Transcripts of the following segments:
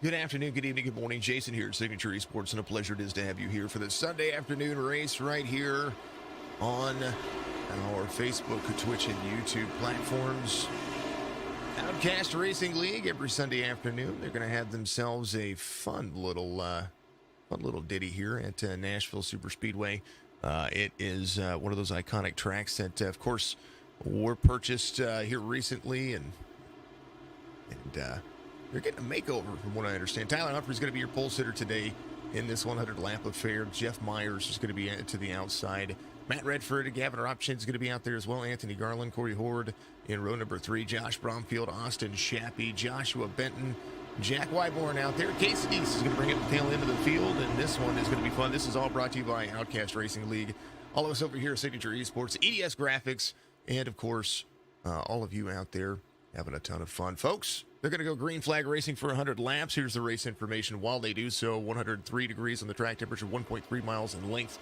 Good afternoon, good evening, good morning. Jason here at Signature Esports, and a pleasure it is to have you here for the Sunday afternoon race right here on our Facebook, Twitch, and YouTube platforms. Outcast Racing League every Sunday afternoon. They're going to have themselves a fun little ditty here at Nashville Super Speedway. It is one of those iconic tracks that, of course, were purchased here recently, and you're getting a makeover from what I understand. Tyler Humphrey's going to be your pole sitter today in this 100-lap affair. Jeff Myers is going to be to the outside. Matt Redford, Gavin Ropchin is going to be out there as well. Anthony Garland, Corey Horde in row number 3. Josh Bromfield, Austin Shappy, Joshua Benton, Jack Wyborn out there. Casey Deese is going to bring up the tail end of the field, and this one is going to be fun. This is all brought to you by Outcast Racing League. All of us over here at Signature Esports, EDS Graphics, and, of course, all of you out there having a ton of fun. Folks, they're going to go green flag racing for 100 laps. Here's the race information while they do so. 103 degrees on the track, temperature 1.3 miles in length.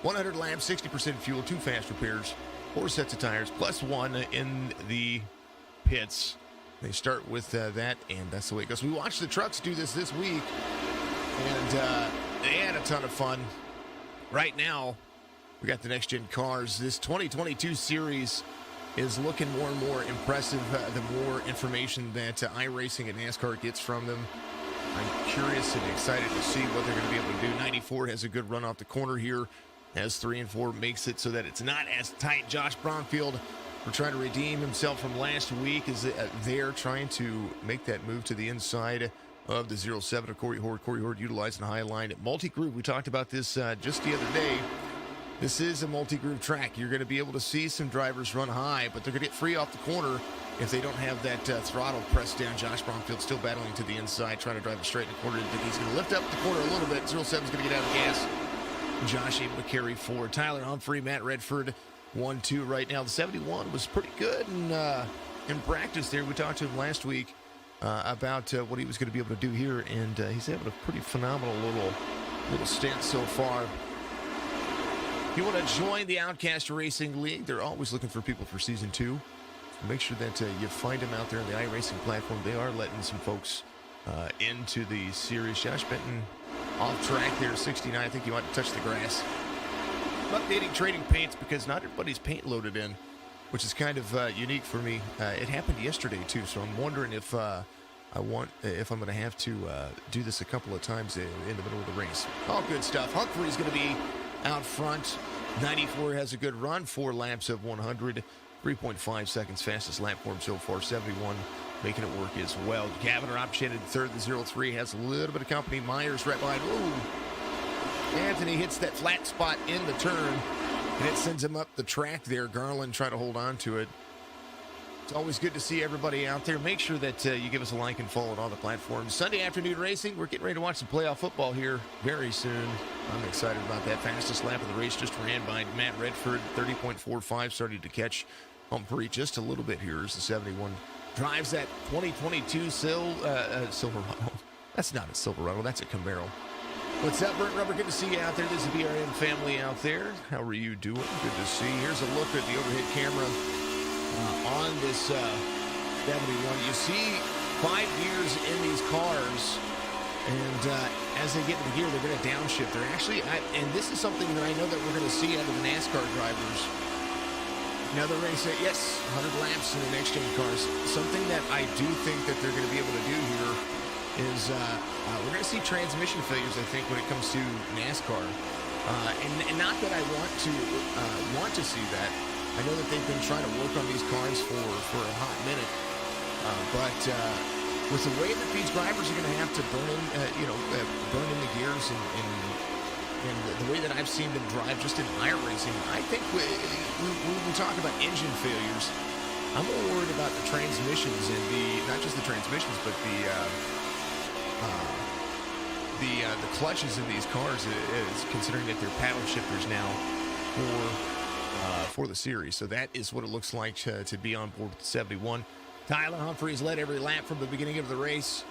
100 laps, 60% fuel, 2 fast repairs, 4 sets of tires, plus 1 in the pits. They start with that, and that's the way it goes. We watched the trucks do this week, and they had a ton of fun. Right now, we got the next-gen cars. This 2022 series is looking more and more impressive the more information that iRacing and NASCAR gets from them. I'm curious and excited to see what they're going to be able to do. 94 has a good run off the corner here, as 3 and 4 makes it so that it's not as tight. Josh Bromfield, we're trying to redeem himself from last week, is there trying to make that move to the inside of the 07 of Corey Horde. Corey Horde utilizing the high line at multi-groove. We talked about this just the other day. This is a multi-groove track. You're going to be able to see some drivers run high, but they're going to get free off the corner if they don't have that throttle pressed down. Josh Bromfield still battling to the inside, trying to drive it straight in the corner. He's going to lift up the corner a little bit. 07's going to get out of the gas. Josh able to carry forward. Tyler Humphrey, Matt Redford, 1-2 right now. The 71 was pretty good in practice there. We talked to him last week about what he was going to be able to do here, and he's having a pretty phenomenal little stint so far. If you want to join the Outcast Racing League, they're always looking for people for Season 2. So make sure that you find them out there on the iRacing platform. They are letting some folks into the series. Josh Benton off track there, 69. I think he wanted to touch the grass. I'm updating trading paints because not everybody's paint loaded in, which is kind of unique for me. It happened yesterday, too, so I'm wondering if I'm going to have to do this a couple of times in the middle of the race. All good stuff. Humphrey's going to be out front. 94 has a good run, 4 laps of 100, 3.5 seconds fastest lap for him so far. 71 making it work as well. Gavin Ropchin in third. The 03 has a little bit of company. Myers right behind. Ooh. Anthony hits that flat spot in the turn, and it sends him up the track there. Garland trying to hold on to it. It's always good to see everybody out there. Make sure that you give us a like and follow on all the platforms. Sunday afternoon racing. We're getting ready to watch some playoff football here very soon. I'm excited about that. Fastest lap of the race just ran by Matt Redford. 30.45. Started to catch Humphrey just a little bit here as the 71 drives that 2022 Silverado. That's not a Silverado. That's a Camaro. What's up, Burnt Rubber? Good to see you out there. This is the BRM family out there. How are you doing? Good to see. Here's a look at the overhead camera on this 71. You see 5 gears in these cars, and as they get into the gear, they're going to downshift. They're actually, and this is something that I know that we're going to see out of the NASCAR drivers. Another race, yes, 100 laps in the next-gen cars. Something that I do think that they're going to be able to do here is we're going to see transmission failures, I think, when it comes to NASCAR. And not that I want to see that. I know that they've been trying to work on these cars for a hot minute, but with the way that these drivers are going to have to burn in the gears and the way that I've seen them drive just in iRacing, I think when we talk about engine failures, I'm more worried about the transmissions and not just the transmissions, but the clutches in these cars, considering that they're paddle shifters now for the series. So that is what it looks like to be on board with the 71. Tyler Humphreys led every lap from the beginning of the race,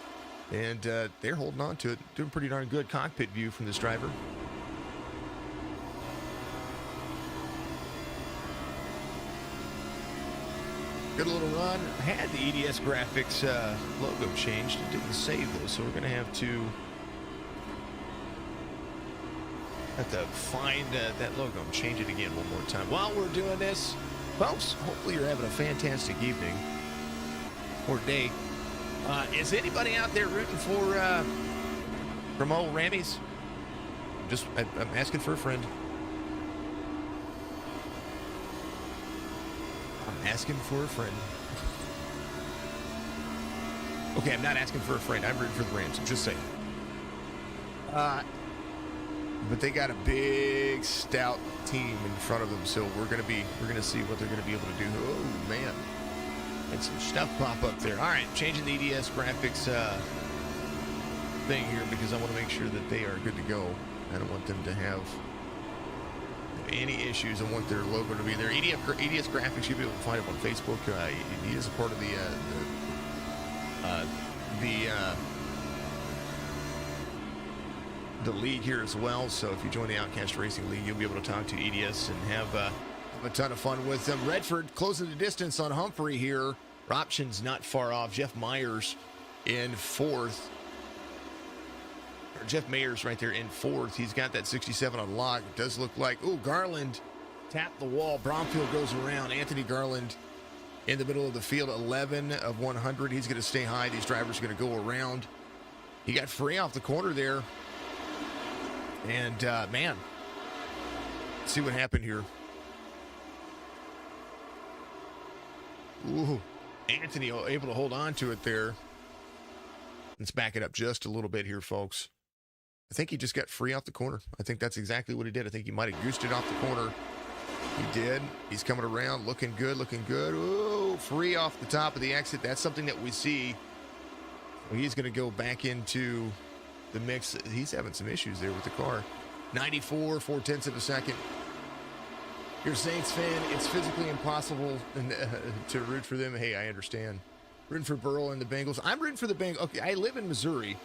and they're holding on to it. Doing pretty darn good cockpit view from this driver. Good little run. I had the EDS Graphics logo changed. It didn't save though, so we're going to have to find that logo and change it again one more time. While we're doing this, folks, hopefully you're having a fantastic evening or day. Is anybody out there rooting for Mo Rammies? I'm asking for a friend. I'm asking for a friend. Okay, I'm not asking for a friend. I'm rooting for the Rams. I'm just saying. But they got a big, stout team in front of them, so we're gonna see what they're gonna be able to do. Oh man, and some stuff pop up there. All right, changing the EDS Graphics thing here because I want to make sure that they are good to go. I don't want them to have any issues. I want their logo to be there. EDS Graphics, you'll be able to find him on Facebook. He is a part of the league here as well. So if you join the Outcast Racing League, you'll be able to talk to EDS and have a ton of fun with them. Redford closing the distance on Humphrey here. Options not far off. Jeff Myers in fourth. Jeff Mayers right there in fourth. He's got that 67 on lock. It does look like, ooh, Garland tapped the wall. Bromfield goes around. Anthony Garland in the middle of the field, 11 of 100. He's going to stay high. These drivers are going to go around. He got free off the corner there. And, man, let's see what happened here. Ooh, Anthony able to hold on to it there. Let's back it up just a little bit here, folks. I think he just got free off the corner. I think that's exactly what he did. I think he might have goosed it off the corner. He did. He's coming around, looking good, looking good. Ooh, free off the top of the exit. That's something that we see. Well, he's going to go back into the mix. He's having some issues there with the car. 94, 4/10 of a second. You're a Saints fan. It's physically impossible to root for them. Hey, I understand. Rooting for Burrow and the Bengals. I'm rooting for the Bengals. Okay, I live in Missouri.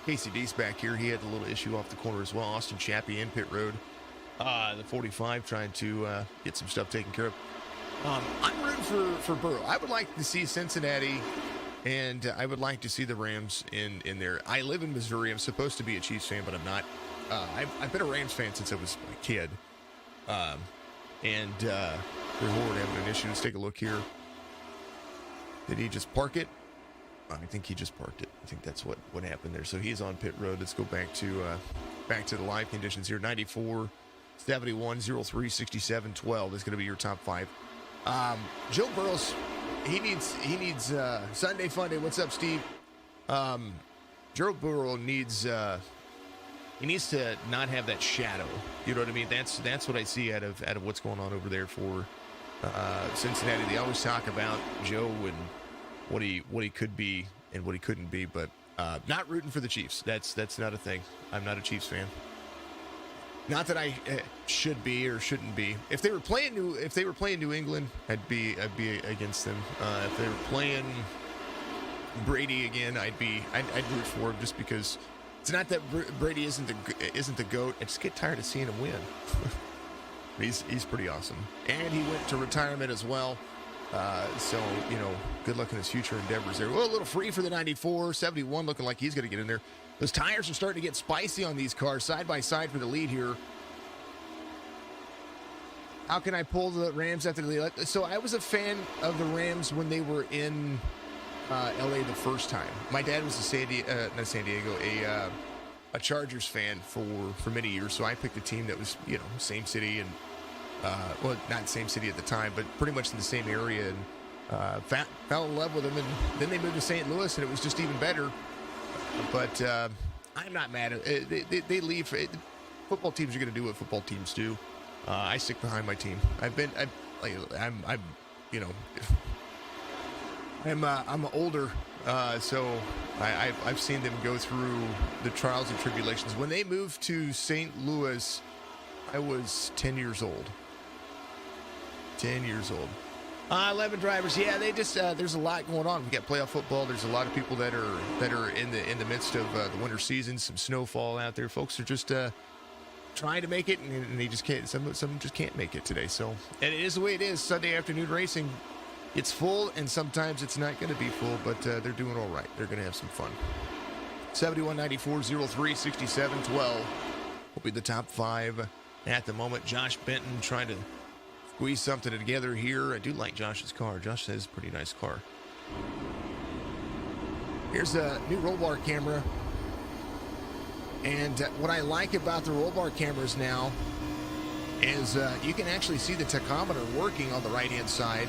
Casey D's back here. He had a little issue off the corner as well. Austin Chappie in pit road. The 45 trying to get some stuff taken care of. I'm rooting for Burrow. I would like to see Cincinnati, and I would like to see the Rams in there. I live in Missouri. I'm supposed to be a Chiefs fan, but I'm not. I've been a Rams fan since I was a kid. They're having an issue. Let's take a look here. Did he just park it? I think he just parked it. I think that's what happened there. So he's on pit road. Let's go back to the live conditions here. 94, 71, 03, 67, 12 is going to be your top five. Joe Burrows, he needs Sunday Fun Day. What's up, Steve? Joe Burrow needs he needs to not have that shadow. You know what I mean? That's what I see out of what's going on over there for Cincinnati. They always talk about Joe and what he could be and what he couldn't be, but not rooting for the Chiefs. That's not a thing. I'm not a Chiefs fan. Not that I should be or shouldn't be. If they were playing New England, I'd be against them. If they were playing Brady again, I'd root for him just because it's not that Brady isn't the GOAT. I just get tired of seeing him win. He's pretty awesome, and he went to retirement as well. So, good luck in his future endeavors there. Well, a little free for the 94, 71 looking like he's going to get in there. Those tires are starting to get spicy on these cars, side by side for the lead here. How can I pull the Rams after the lead? So I was a fan of the Rams when they were in LA the first time. My dad was a Chargers fan for many years, so I picked a team that was, same city and well, not same city at the time, but pretty much in the same area, and fell in love with them. And then they moved to St. Louis, and it was just even better. But I'm not mad at it. They leave. Football teams are going to do what football teams do. I stick behind my team. I'm older, so I've seen them go through the trials and tribulations. When they moved to St. Louis, I was 10 years old. 10 years old. 11 drivers. Yeah, they just there's a lot going on. We got playoff football. There's a lot of people that are in the midst of the winter season. Some snowfall out there. Folks are just trying to make it, and they just can't. Some just can't make it today. So, and it is the way it is. Sunday afternoon racing. It's full, and sometimes it's not going to be full, but they're doing all right. They're going to have some fun. 71-94, 03, 12 will be the top 5 at the moment. Josh Benton trying to squeeze something together here. I do like Josh's car. Josh says pretty nice car. Here's a new roll bar camera. And what I like about the roll bar cameras now is you can actually see the tachometer working on the right-hand side.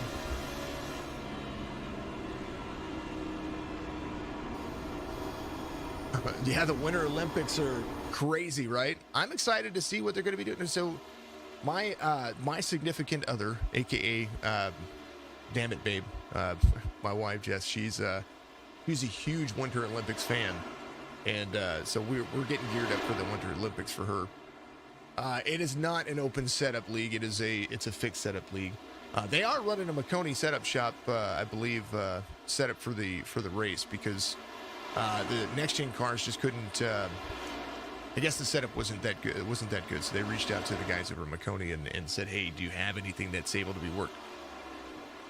Yeah, the Winter Olympics are crazy, right? I'm excited to see what they're going to be doing. So my significant other, a.k.a. Damn it, babe, my wife, Jess, she's a huge Winter Olympics fan. And so we're getting geared up for the Winter Olympics for her. It is not an open setup league. It's a fixed setup league. They are running a Marconi setup shop, I believe, set up for the race because the next-gen cars just couldn't. I guess the setup wasn't that good. It wasn't that good. So they reached out to the guys over at Marconi and said, "Hey, do you have anything that's able to be worked?"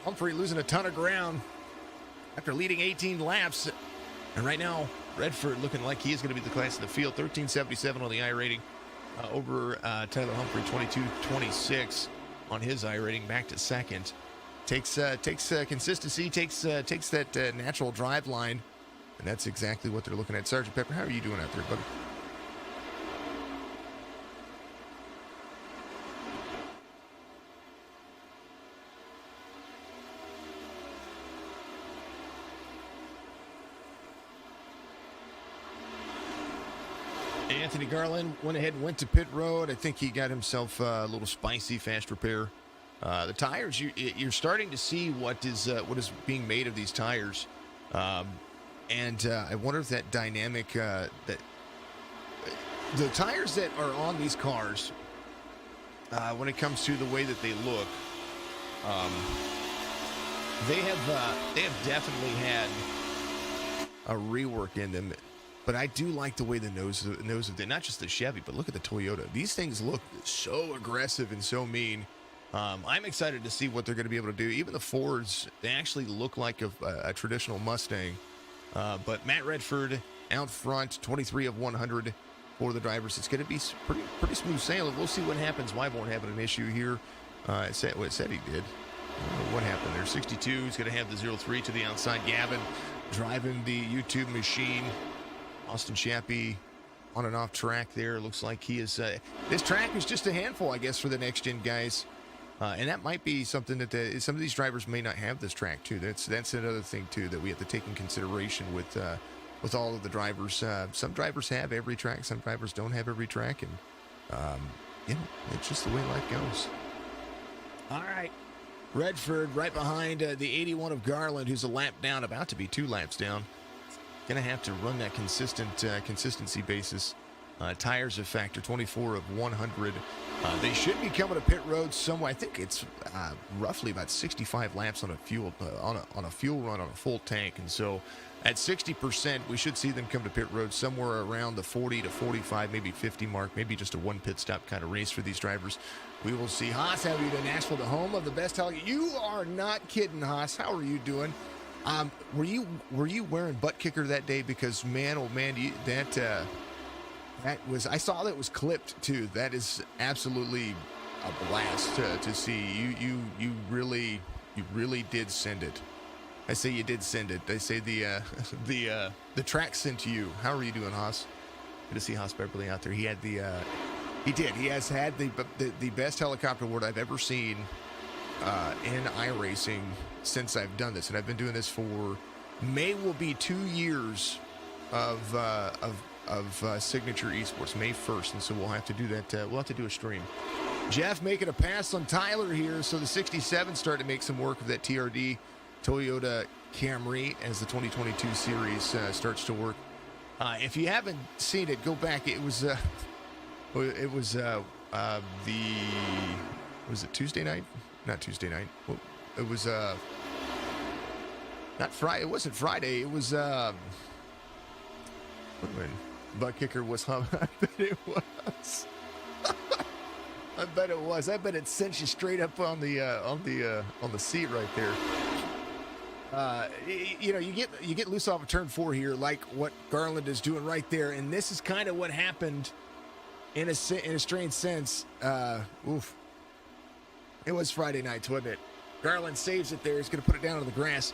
Humphrey losing a ton of ground after leading 18 laps, and right now Redford looking like he is going to be the class of the field. 1377 on the I rating over Tyler Humphrey, 2226 on his I rating. Back to second. Takes consistency. Takes that natural drive line, and that's exactly what they're looking at. Sergeant Pepper, how are you doing out there, buddy? Anthony Garland went ahead and went to pit road. I think he got himself a little spicy fast repair. The tires, you're starting to see what is being made of these tires, and I wonder if that dynamic that the tires that are on these cars, when it comes to the way that they look, they have definitely had a rework in them. But I do like the way the nose of the, not just the Chevy, but look at the Toyota. These things look so aggressive and so mean. I'm excited to see what they're going to be able to do. Even the Fords, they actually look like a traditional Mustang. But Matt Redford out front, 23 of 100 for the drivers. It's going to be pretty smooth sailing. We'll see what happens. Wyborn having an issue here. It said he did. I don't know what happened there. 62 is going to have the 0-3 to the outside. Gavin driving the YouTube machine. Austin Chappie on and off track there. Looks like he is. This track is just a handful, I guess, for the next-gen guys. And that might be something that some of these drivers may not have this track, too. That's another thing, too, that we have to take in consideration with all of the drivers. Some drivers have every track. Some drivers don't have every track. And, it's just the way life goes. All right. Redford right behind the 81 of Garland, who's a lap down, about to be 2 laps down. Going to have to run that consistency basis. Tires a factor, 24 of 100. They should be coming to pit road somewhere. I think it's roughly about 65 laps on a fuel on a fuel run on a full tank, and so at 60%, we should see them come to pit road somewhere around the 40 to 45, maybe 50 mark, maybe just a one pit stop kind of race for these drivers. We will see. Haas, how are you doing? Nashville, the home of the best helicopter. You are not kidding, Haas. How are you doing? Were you wearing butt kicker that day? Because man, oh man, that was, I saw that was clipped too. That is absolutely a blast to see. You really did send it. I say you did send it. They say the track sent to you. How are you doing, Haas? Good to see Haas Beverly out there. He had he has had the best helicopter award I've ever seen in iRacing since I've done this, and I've been doing this for May will be 2 years of Signature Esports, May 1st, and so we'll have to do that. We'll have to do a stream. Jeff making a pass on Tyler here, so the 67 starting to make some work of that TRD Toyota Camry as the 2022 series starts to work. If you haven't seen it, go back. It was was it Tuesday night? Not Tuesday night. Well, it was not Friday. It wasn't Friday. It was when butt kicker was hum. I bet it was. I bet it was. I bet it sent you straight up on the seat right there. You know, you get loose off of turn 4 here, like what Garland is doing right there, and this is kind of what happened in a strange sense. Oof. It was Friday night, wasn't it? Garland saves it there. He's going to put it down on the grass.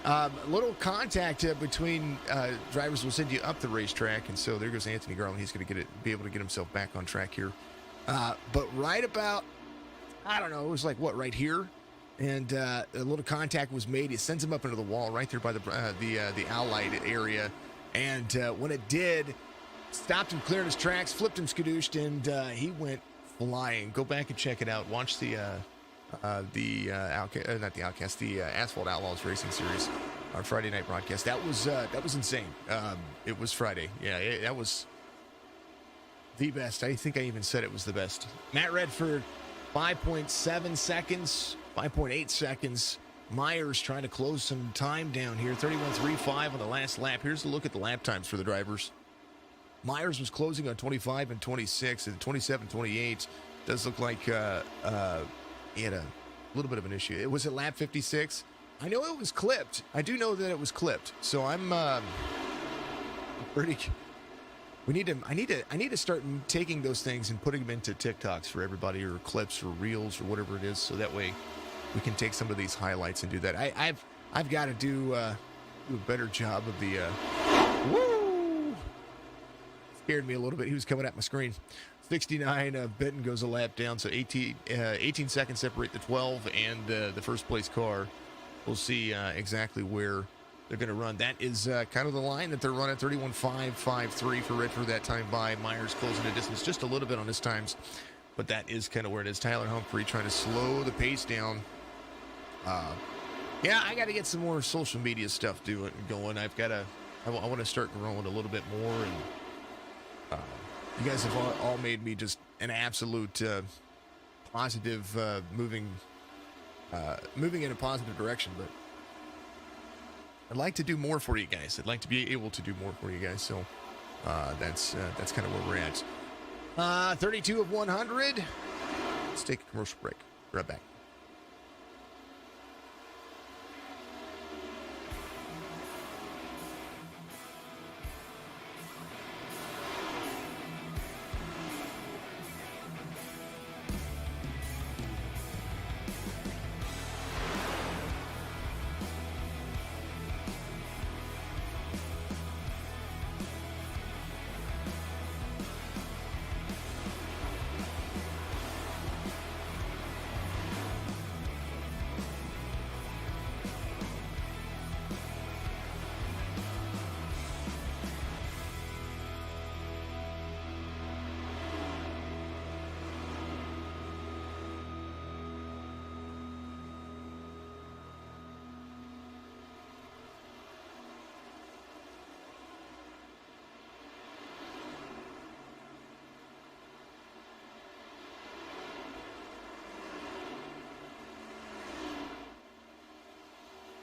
A little contact between drivers will send you up the racetrack, and so there goes Anthony Garland. He's going to be able to get himself back on track here. But right about, I don't know, it was like what, right here, and a little contact was made. It sends him up into the wall right there by the owl light area, and when it did, stopped him clearing his tracks, flipped him skadooshed, and he went flying. Go back and check it out. Watch the Outcast, not the Outcast, the Asphalt Outlaws Racing Series, our Friday night broadcast. That was insane. It was Friday. Yeah, that was the best. I think I even said it was the best. Matt Redford, 5.7 seconds, 5.8 seconds. Myers trying to close some time down here. 31.35 on the last lap. Here's a look at the lap times for the drivers. Myers was closing on 25 and 26, and 27.28. Does look like he had a little bit of an issue. Was it lap 56? I know it was clipped. I do know that it was clipped. So I'm pretty. I need to start taking those things and putting them into TikToks for everybody, or clips, or reels, or whatever it is, so that way we can take some of these highlights and do that. I've got to do a better job of the. Woo! Scared me a little bit. He was coming at my screen. 69, Benton goes a lap down, so 18 seconds separate the 12 and the first place car. We'll see exactly where they're going to run. That is kind of the line that they're running. 31.553 for Redford that time by. Myers closing the distance just a little bit on his times, but that is kind of where it is. Tyler Humphrey trying to slow the pace down. Yeah, I got to get some more social media stuff going. I want to start growing a little bit more, and you guys have all made me just an absolute positive, moving in a positive direction. But I'd like to do more for you guys. I'd like to be able to do more for you guys. So that's kind of where we're at. 32 of 100. Let's take a commercial break. Right back.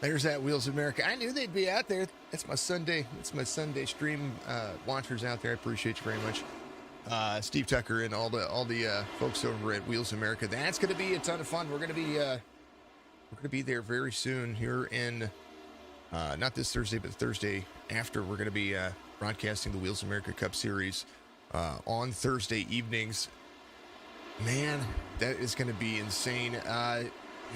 There's that Wheels of America. I knew they'd be out there. That's my Sunday stream watchers out there. I appreciate you very much. Steve Tucker and all the folks over at Wheels of America. That's going to be a ton of fun. We're going to be there very soon here in not this Thursday, but the Thursday after. We're going to be broadcasting the Wheels of America Cup Series on Thursday evenings. Man, that is going to be insane.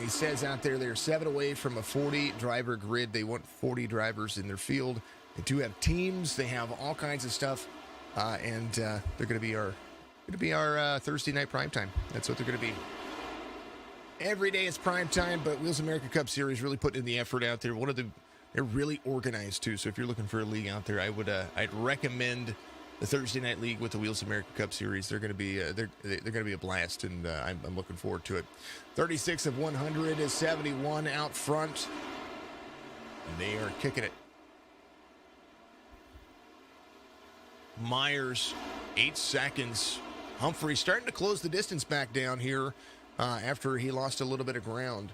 He says out there they're 7 away from a 40-driver grid. They want 40 drivers in their field. They do have teams. They have all kinds of stuff, and they're going to be our Thursday night primetime. That's what they're going to be. Every day is primetime, but Wheels America Cup Series really putting in the effort out there. They're really organized too. So if you're looking for a league out there, I'd recommend the Thursday night league with the Wheels America Cup Series. They're going to be they're going to be a blast, and I'm looking forward to it. 36 of 100 is 71 out front, and they are kicking it. Myers, 8 seconds. Humphrey starting to close the distance back down here after he lost a little bit of ground.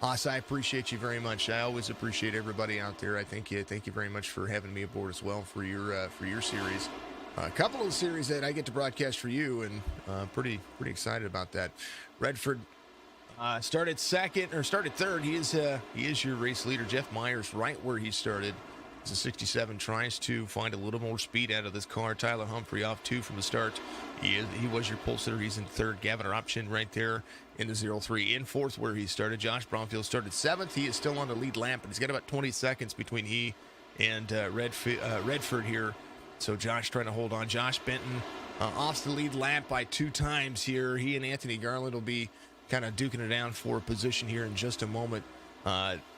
Haas, I appreciate you very much. I always appreciate everybody out there. I thank you very much for having me aboard as well for your series. A couple of the series that I get to broadcast for you, and pretty excited about that. Redford Started third. He is your race leader. Jeff Myers, right where he started. It's a 67. Tries to find a little more speed out of this car. Tyler Humphrey off 2 from the start. He was your pole sitter. He's in third. Gavin Option right there in the 03. In fourth where he started. Josh Bromfield started 7th. He is still on the lead lap, but he's got about 20 seconds between he and Redford here. So Josh trying to hold on. Josh Benton off the lead lap by 2 times here. He and Anthony Garland will be kind of duking it down for a position here in just a moment.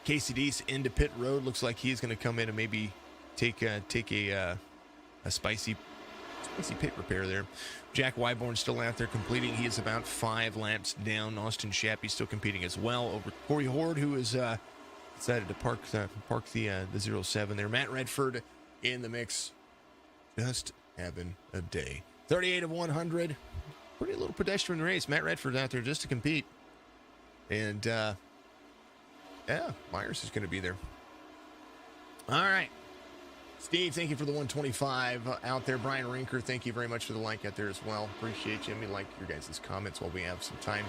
Casey Deese into pit road. Looks like he's going to come in and maybe take a spicy pit repair there. Jack Wyborn still out there completing. He is about 5 laps down. Austin Shappy still competing as well over Corey Horde, who is decided to park the 07 there. Matt Redford in the mix, just having a day. 38 of 100. Pretty little pedestrian race. Matt Redford's out there just to compete. And, yeah, Myers is going to be there. All right. Steve, thank you for the 125 out there. Brian Rinker, thank you very much for the like out there as well. Appreciate you. Let me like your guys' comments while we have some time.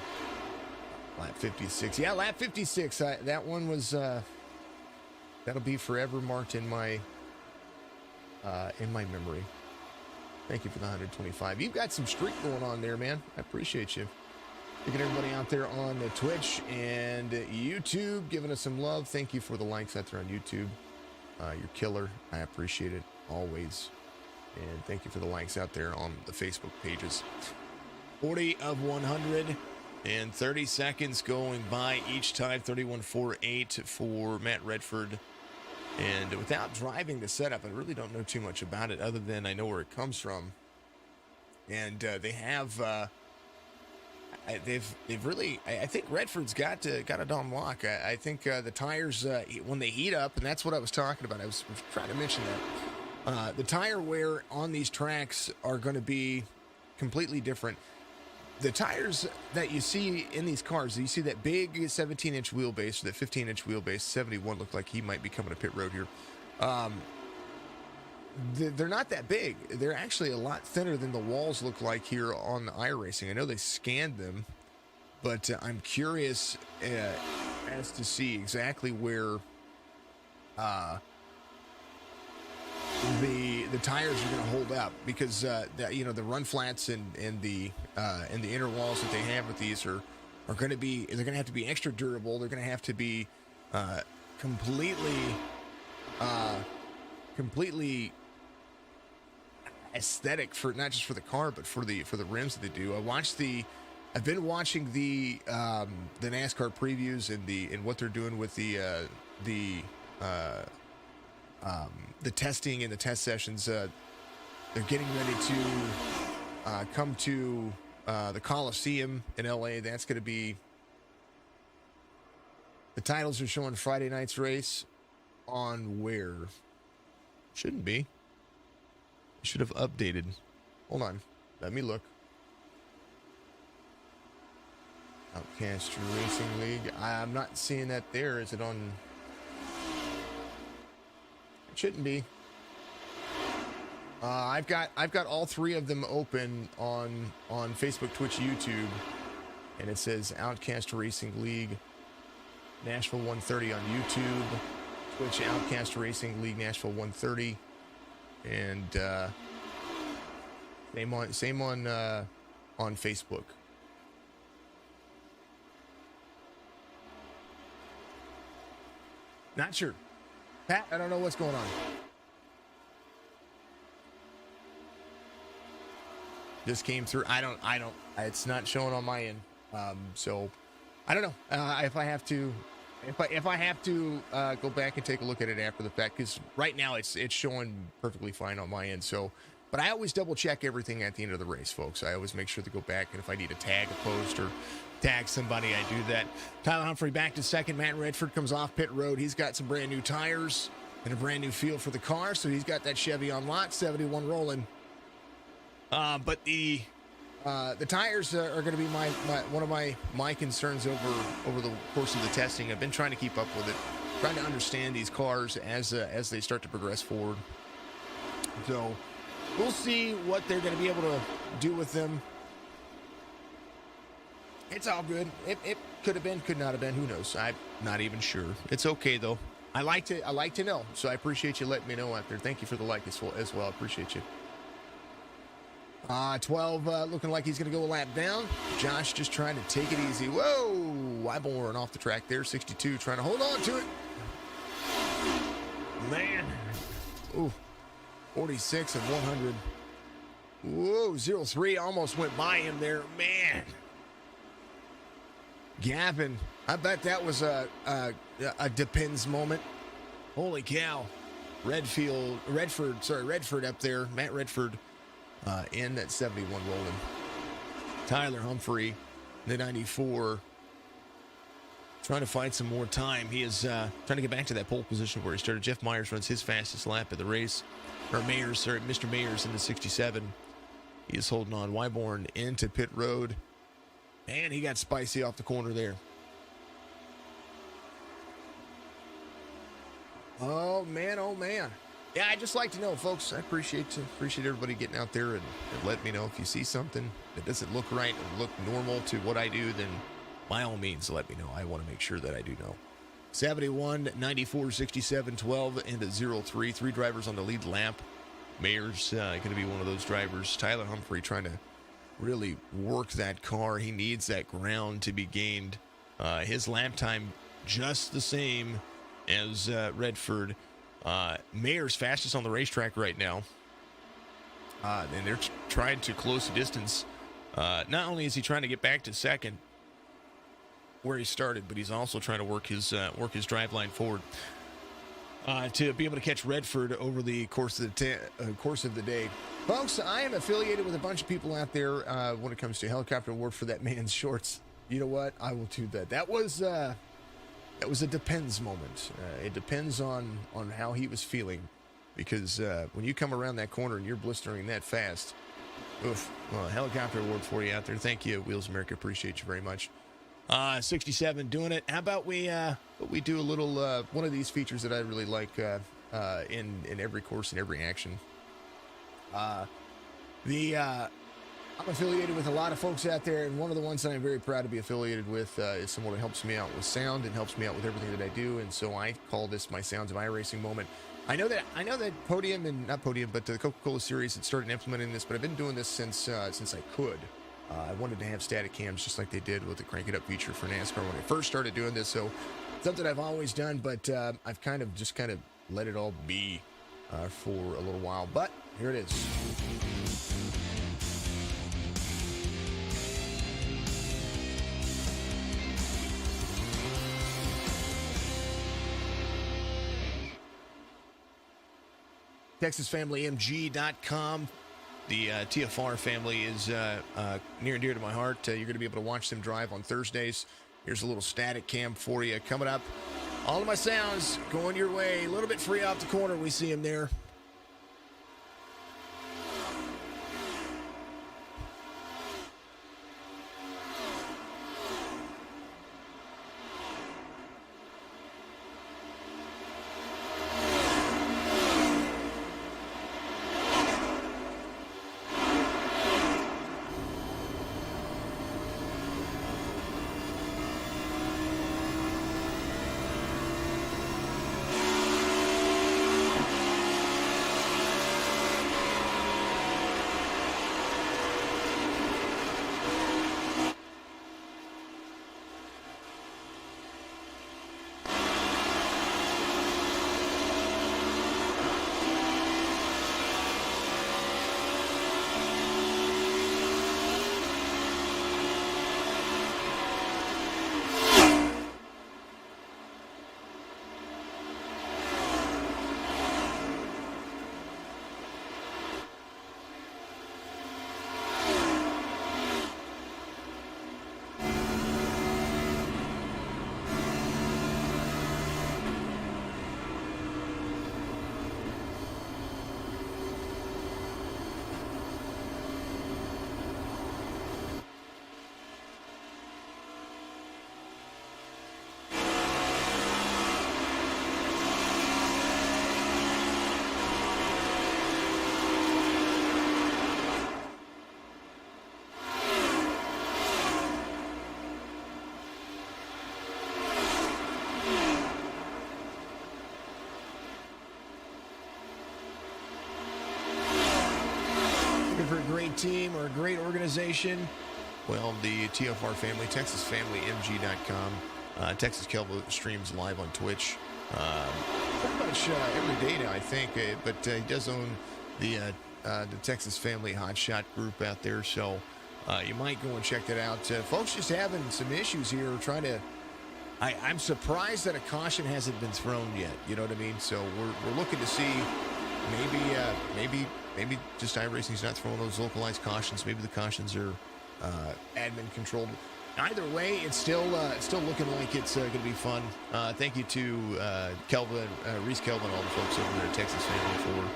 Lap 56. Yeah, lap 56. That one was, that'll be forever marked in my memory. Thank you for the 125. You've got some streak going on there, man. I appreciate you. Looking at everybody out there on Twitch and YouTube, giving us some love. Thank you for the likes out there on YouTube. You're killer. I appreciate it always. And thank you for the likes out there on the Facebook pages. 40 of 100 and 30 seconds going by each time. 31.48 for Matt Redford. And without driving the setup, I really don't know too much about it other than I know where it comes from. And they have, they've really, I think Redford's got it on lock. I think the tires, when they heat up, and that's what I was talking about. I was trying to mention that. The tire wear on these tracks are going to be completely different. The tires that you see in these cars, you see that big 17-inch wheelbase, that 15-inch wheelbase, 71 looked like he might be coming to pit road here. They're not that big. They're actually a lot thinner than the walls look like here on the iRacing. I know they scanned them, but I'm curious as to see exactly where the tires are going to hold up, because the run flats and the inner walls that they have with these are going to be, they're going to have to be extra durable. They're going to have to be completely aesthetic, for not just for the car but for the rims that they do. I've been watching the NASCAR previews and what they're doing with the testing and the test sessions. They're getting ready to come to the Coliseum in LA. That's going to be, the titles are showing Friday night's race on where? Shouldn't be. Should have updated. Hold on. Let me look. Outcast Racing League. I'm not seeing that there. Is it on? It shouldn't be. I've got all 3 of them open on Facebook, Twitch, YouTube, and it says Outcast Racing League Nashville 130 on YouTube, Twitch Outcast Racing League Nashville 130, and same on Facebook. Not sure. Pat, I don't know what's going on. This came through. I don't, it's not showing on my end. So I don't know if I have to go back and take a look at it after the fact, because right now it's showing perfectly fine on my end. So, but I always double check everything at the end of the race, folks. I always make sure to go back, and if I need to tag a post or tag somebody, I do that. Tyler Humphrey back to second. Matt Redford comes off pit road. He's got some brand new tires and a brand new feel for the car, so he's got that Chevy on lock. 71 rolling. But the tires are going to be one of my concerns over the course of the testing. I've been trying to keep up with it, trying to understand these cars as they start to progress forward. So we'll see what they're going to be able to do with them. It's all good. It could have been, could not have been. Who knows? I'm not even sure. It's okay though. I like to know. So I appreciate you letting me know out there. Thank you for the like as well. I appreciate you. 12 looking like he's going to go a lap down. Josh just trying to take it easy. Whoa! Wyborn off the track there. 62 trying to hold on to it. Man. Ooh. 46 and 100. Whoa, 0-3 almost went by him there. Man. Gavin, I bet that was a depends moment. Holy cow. Redford up there. Matt Redford in that 71 rolling. Tyler Humphrey, the 94. Trying to find some more time. He is trying to get back to that pole position where he started. Jeff Myers runs his fastest lap of the race. Or Mr. Mayers in the 67. He is holding on. Wyborn into pit road. Man, he got spicy off the corner there. Oh, man, oh, man. Yeah, I'd just like to know, folks. I appreciate everybody getting out there and letting me know if you see something that doesn't look right or look normal to what I do, then by all means, let me know. I want to make sure that I do know. 71, 94, 67, 12, and a 0-3. 3 drivers on the lead lap. Mayer's going to be one of those drivers. Tyler Humphrey trying to really work that car. He needs that ground to be gained. His lap time just the same as Redford. Mayer's fastest on the racetrack right now. And they're trying to close the distance. Not only is he trying to get back to second where he started, but he's also trying to work his drive line forward to be able to catch Redford over the course of the day. Folks, I am affiliated with a bunch of people out there when it comes to helicopter award for that man's shorts. You know what? I will do that. That was a depends moment. It depends on how he was feeling, because when you come around that corner and you're blistering that fast, oof. Well, helicopter award for you out there. Thank you, Wheels America. Appreciate you very much. 67 doing it. How about we do a little one of these features that I really like in every course and every action. I'm affiliated with a lot of folks out there, and one of the ones that I'm very proud to be affiliated with is someone that helps me out with sound and helps me out with everything that I do, and so I call this my Sounds of iRacing moment. I know that Podium, and not Podium, but the Coca-Cola series had started implementing this, but I've been doing this since I could. I wanted to have static cams just like they did with the Crank It Up feature for NASCAR when I first started doing this, so something I've always done, but I've kind of let it all be for a little while, but here it is. TexasFamilyMG.com. The TFR family is near and dear to my heart. You're going to be able to watch them drive on Thursdays. Here's a little static cam for you. Coming up, all of my sounds going your way. A little bit free off the corner. We see him there. for a great team or a great organization? Well, the TFR family, TexasFamilyMG.com. Texas Kelvo streams live on Twitch pretty much every day now, I think. But he does own the Texas Family Hotshot group out there, so you might go and check that out. Folks just having some issues here trying to... I'm surprised that a caution hasn't been thrown yet. You know what I mean? So we're looking to see maybe just iRacing's not throwing those localized cautions. Maybe the cautions are admin controlled. Either way, it's still looking like it's going to be fun. Thank you to Kelvin, Reese Kelvin, all the folks over there at Texas Family for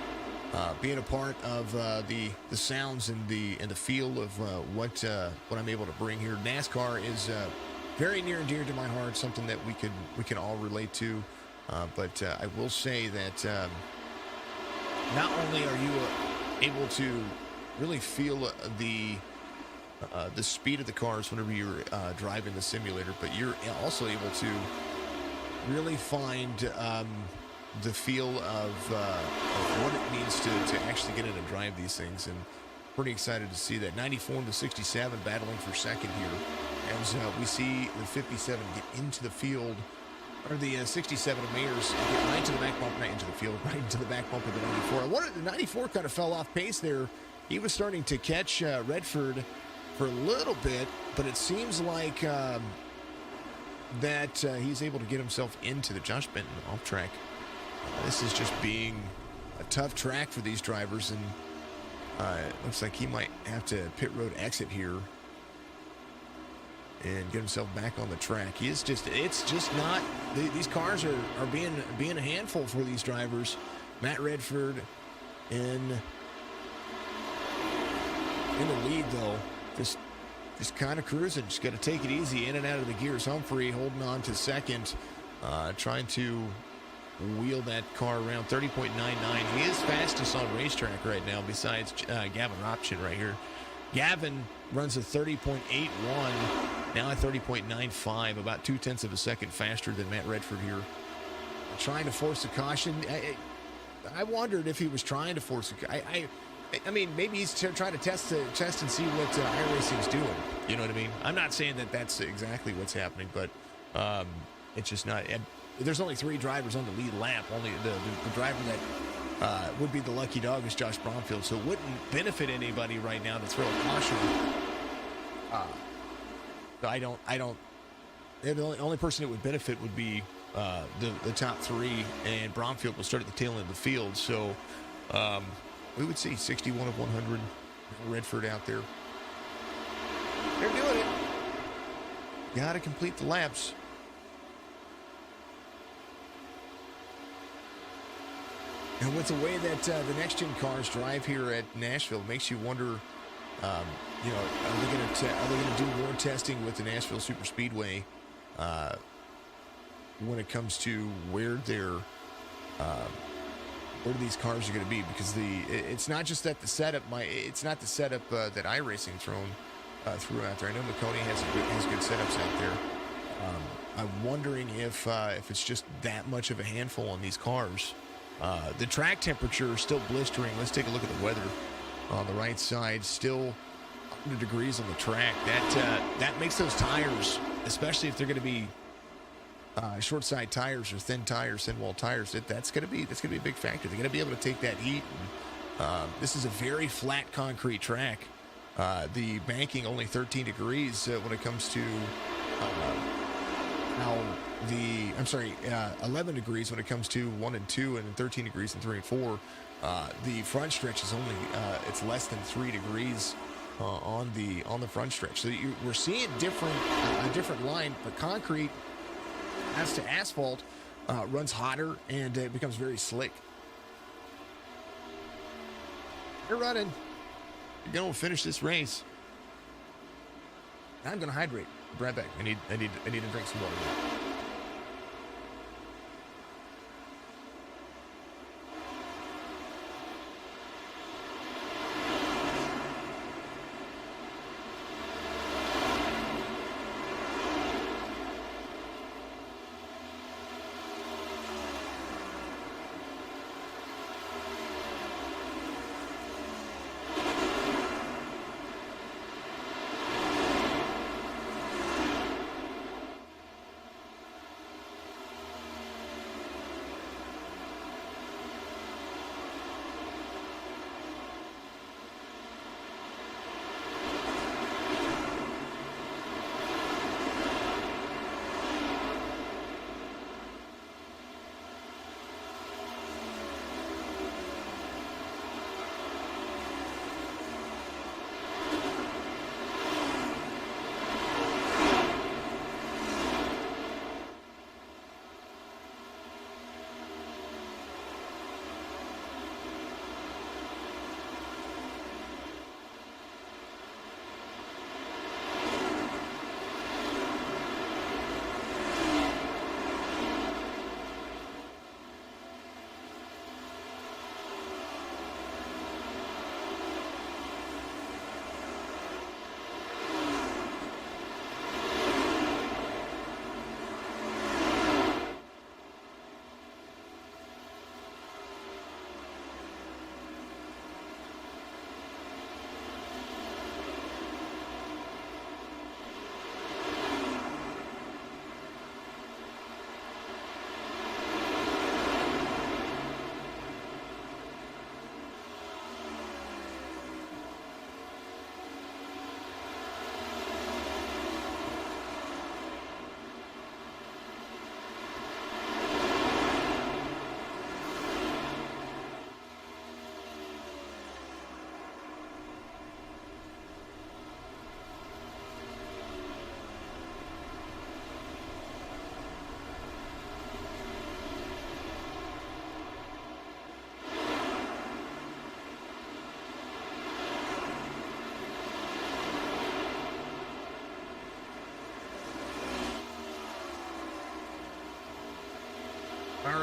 being a part of the sounds and the feel of what I'm able to bring here. NASCAR is very near and dear to my heart, something that we can all relate to. But I will say that not only are you able to really feel the speed of the cars whenever you're driving the simulator, but you're also able to really find the feel of what it means to actually get in and drive these things. And pretty excited to see that. 94 and the 67 battling for second here as we see the 57 get into the field, or the 67 of Mayers get right into the back bumper, not into the field, right into the back bumper of the 94. I wondered, the 94 kind of fell off pace there. He was starting to catch Redford for a little bit, but it seems like that he's able to get himself into the Josh Benton off track. This is just being a tough track for these drivers, and it looks like he might have to pit road exit here and get himself back on the track. It's just not, these cars are being a handful for these drivers. Matt Redford in the lead though, just kind of cruising, just got to take it easy in and out of the gears. Humphrey holding on to second, trying to wheel that car around. 30.99. He is fastest on racetrack right now besides Gavin Ropchin right here. Gavin runs a 30.81, now at 30.95, about 0.2 of a second faster than Matt Redford here. Trying to force a caution. I wondered if he was trying to force a... I mean, maybe he's trying to test and see what iRacing's doing. You know what I mean? I'm not saying that that's exactly what's happening, but it's just not... There's only 3 drivers on the lead lap. Only the driver that would be the lucky dog is Josh Bromfield, so it wouldn't benefit anybody right now to throw a caution. The only person it would benefit would be the top 3, and Bromfield will start at the tail end of the field. So we would see 61 of 100. Redford out there. They're doing it. Got to complete the laps. And with the way that the next-gen cars drive here at Nashville, makes you wonder, you know, are they going to do more testing with the Nashville Super Speedway when it comes to where these cars are going to be? Because it's not just that the setup it's not the setup that iRacing threw out there. I know McConey has good setups out there. I'm wondering if it's just that much of a handful on these cars. The track temperature is still blistering. Let's take a look at the weather on the right side. Still 100 degrees on the track. That makes those tires, especially if they're going to be short side tires or thin wall tires, that's going to be a big factor. They're going to be able to take that heat. This is a very flat concrete track. The banking only 13 degrees when it comes to 11 degrees when it comes to 1 and 2, and 13 degrees in 3 and 4. The front stretch is only it's less than 3 degrees on the front stretch. So we're seeing a different line, but concrete, as to asphalt, runs hotter and it becomes very slick. You're running. You're going to finish this race. I'm going to hydrate. Be right back. I need to drink some water.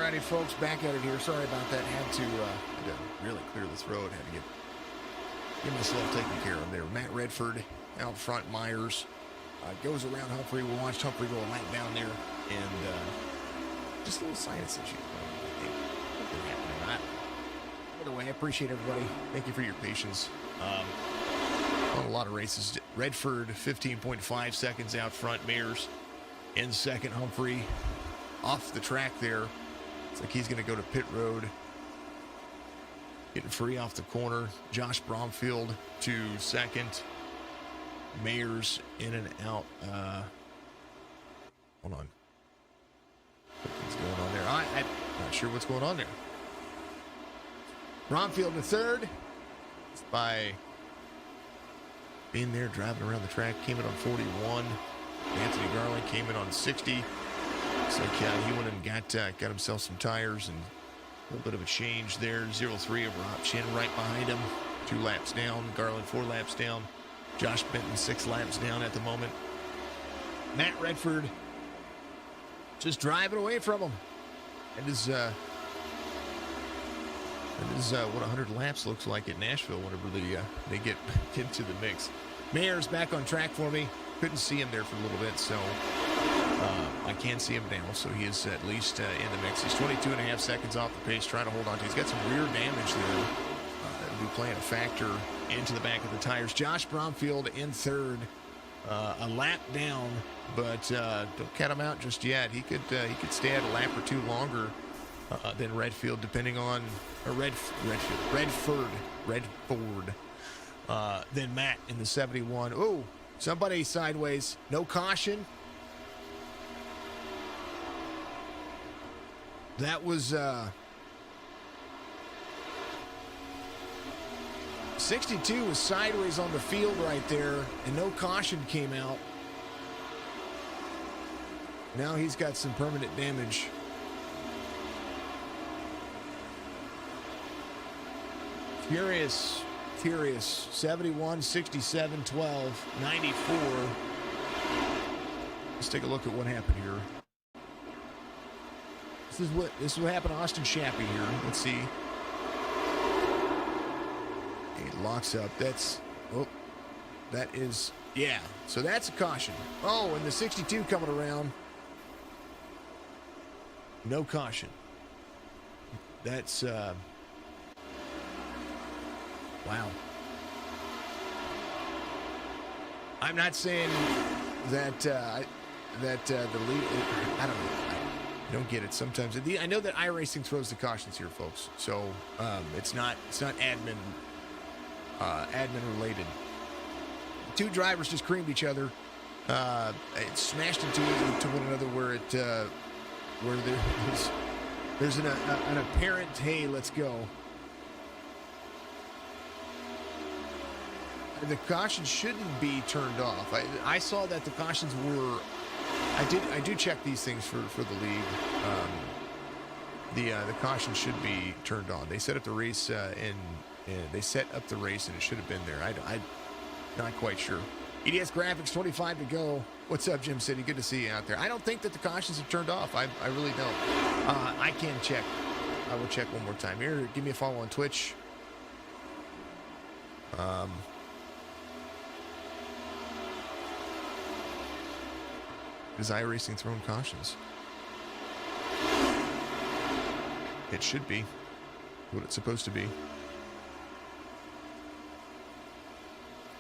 Alrighty, folks, back at it here. Sorry about that. Had to really clear the throat. Had to get myself taken care of there. Matt Redford out front. Myers goes around Humphrey. We watched Humphrey go a lap down there, and just a little sinus issue. I think happening. Either way, I appreciate everybody. Thank you for your patience. On a lot of races, Redford 15.5 seconds out front. Mayers in second. Humphrey off the track there. It's like he's going to go to pit road. Getting free off the corner. Josh Bromfield to second. Mayers in and out. Hold on. What's going on there? I'm not sure what's going on there. Bromfield to third. Just by being there, driving around the track. Came in on 41. Anthony Garland came in on 60. It's like he went and got himself some tires and a little bit of a change there. 0-3 over Rob Chin right behind him. 2 laps down. Garland 4 laps down. Josh Benton 6 laps down at the moment. Matt Redford just driving away from him. It is what 100 laps looks like at Nashville whenever they get into the mix. Mayer's back on track for me. Couldn't see him there for a little bit, so I can see him now. So he is at least in the mix. He's 22.5 seconds off the pace, trying to hold on to. He's got some rear damage there. That'll be playing a factor into the back of the tires. Josh Bromfield in third, a lap down, but don't count him out just yet. He could stay at a lap or two longer than Redfield, depending on Redford. Then Matt in the 71. Ooh, somebody sideways. No caution. That was 62 was sideways on the field right there, and no caution came out. Now he's got some permanent damage. Furious. 71, 67, 12, 94. Let's take a look at what happened here. This is what happened to Austin Shappy here. Let's see. He locks up. That is, yeah. So that's a caution. Oh, and the 62 coming around. No caution. That's, wow. I'm not saying that the lead. I don't know. I don't get it sometimes. I know that iRacing throws the cautions here, folks. So it's not admin related. 2 drivers just creamed each other. It smashed into one another where there's an apparent, hey, let's go. The caution shouldn't be turned off. I saw that the cautions were. I do check these things for the league. The caution should be turned on. They set up the race and they set up the race and it should have been there. I'm not quite sure. EDS Graphics 25 to go. What's up, Jim City? Good to see you out there. I don't think that the cautions have turned off. I really don't. I can check. I will check one more time. Here, give me a follow on Twitch. Is iRacing throwing cautions? It should be what it's supposed to be.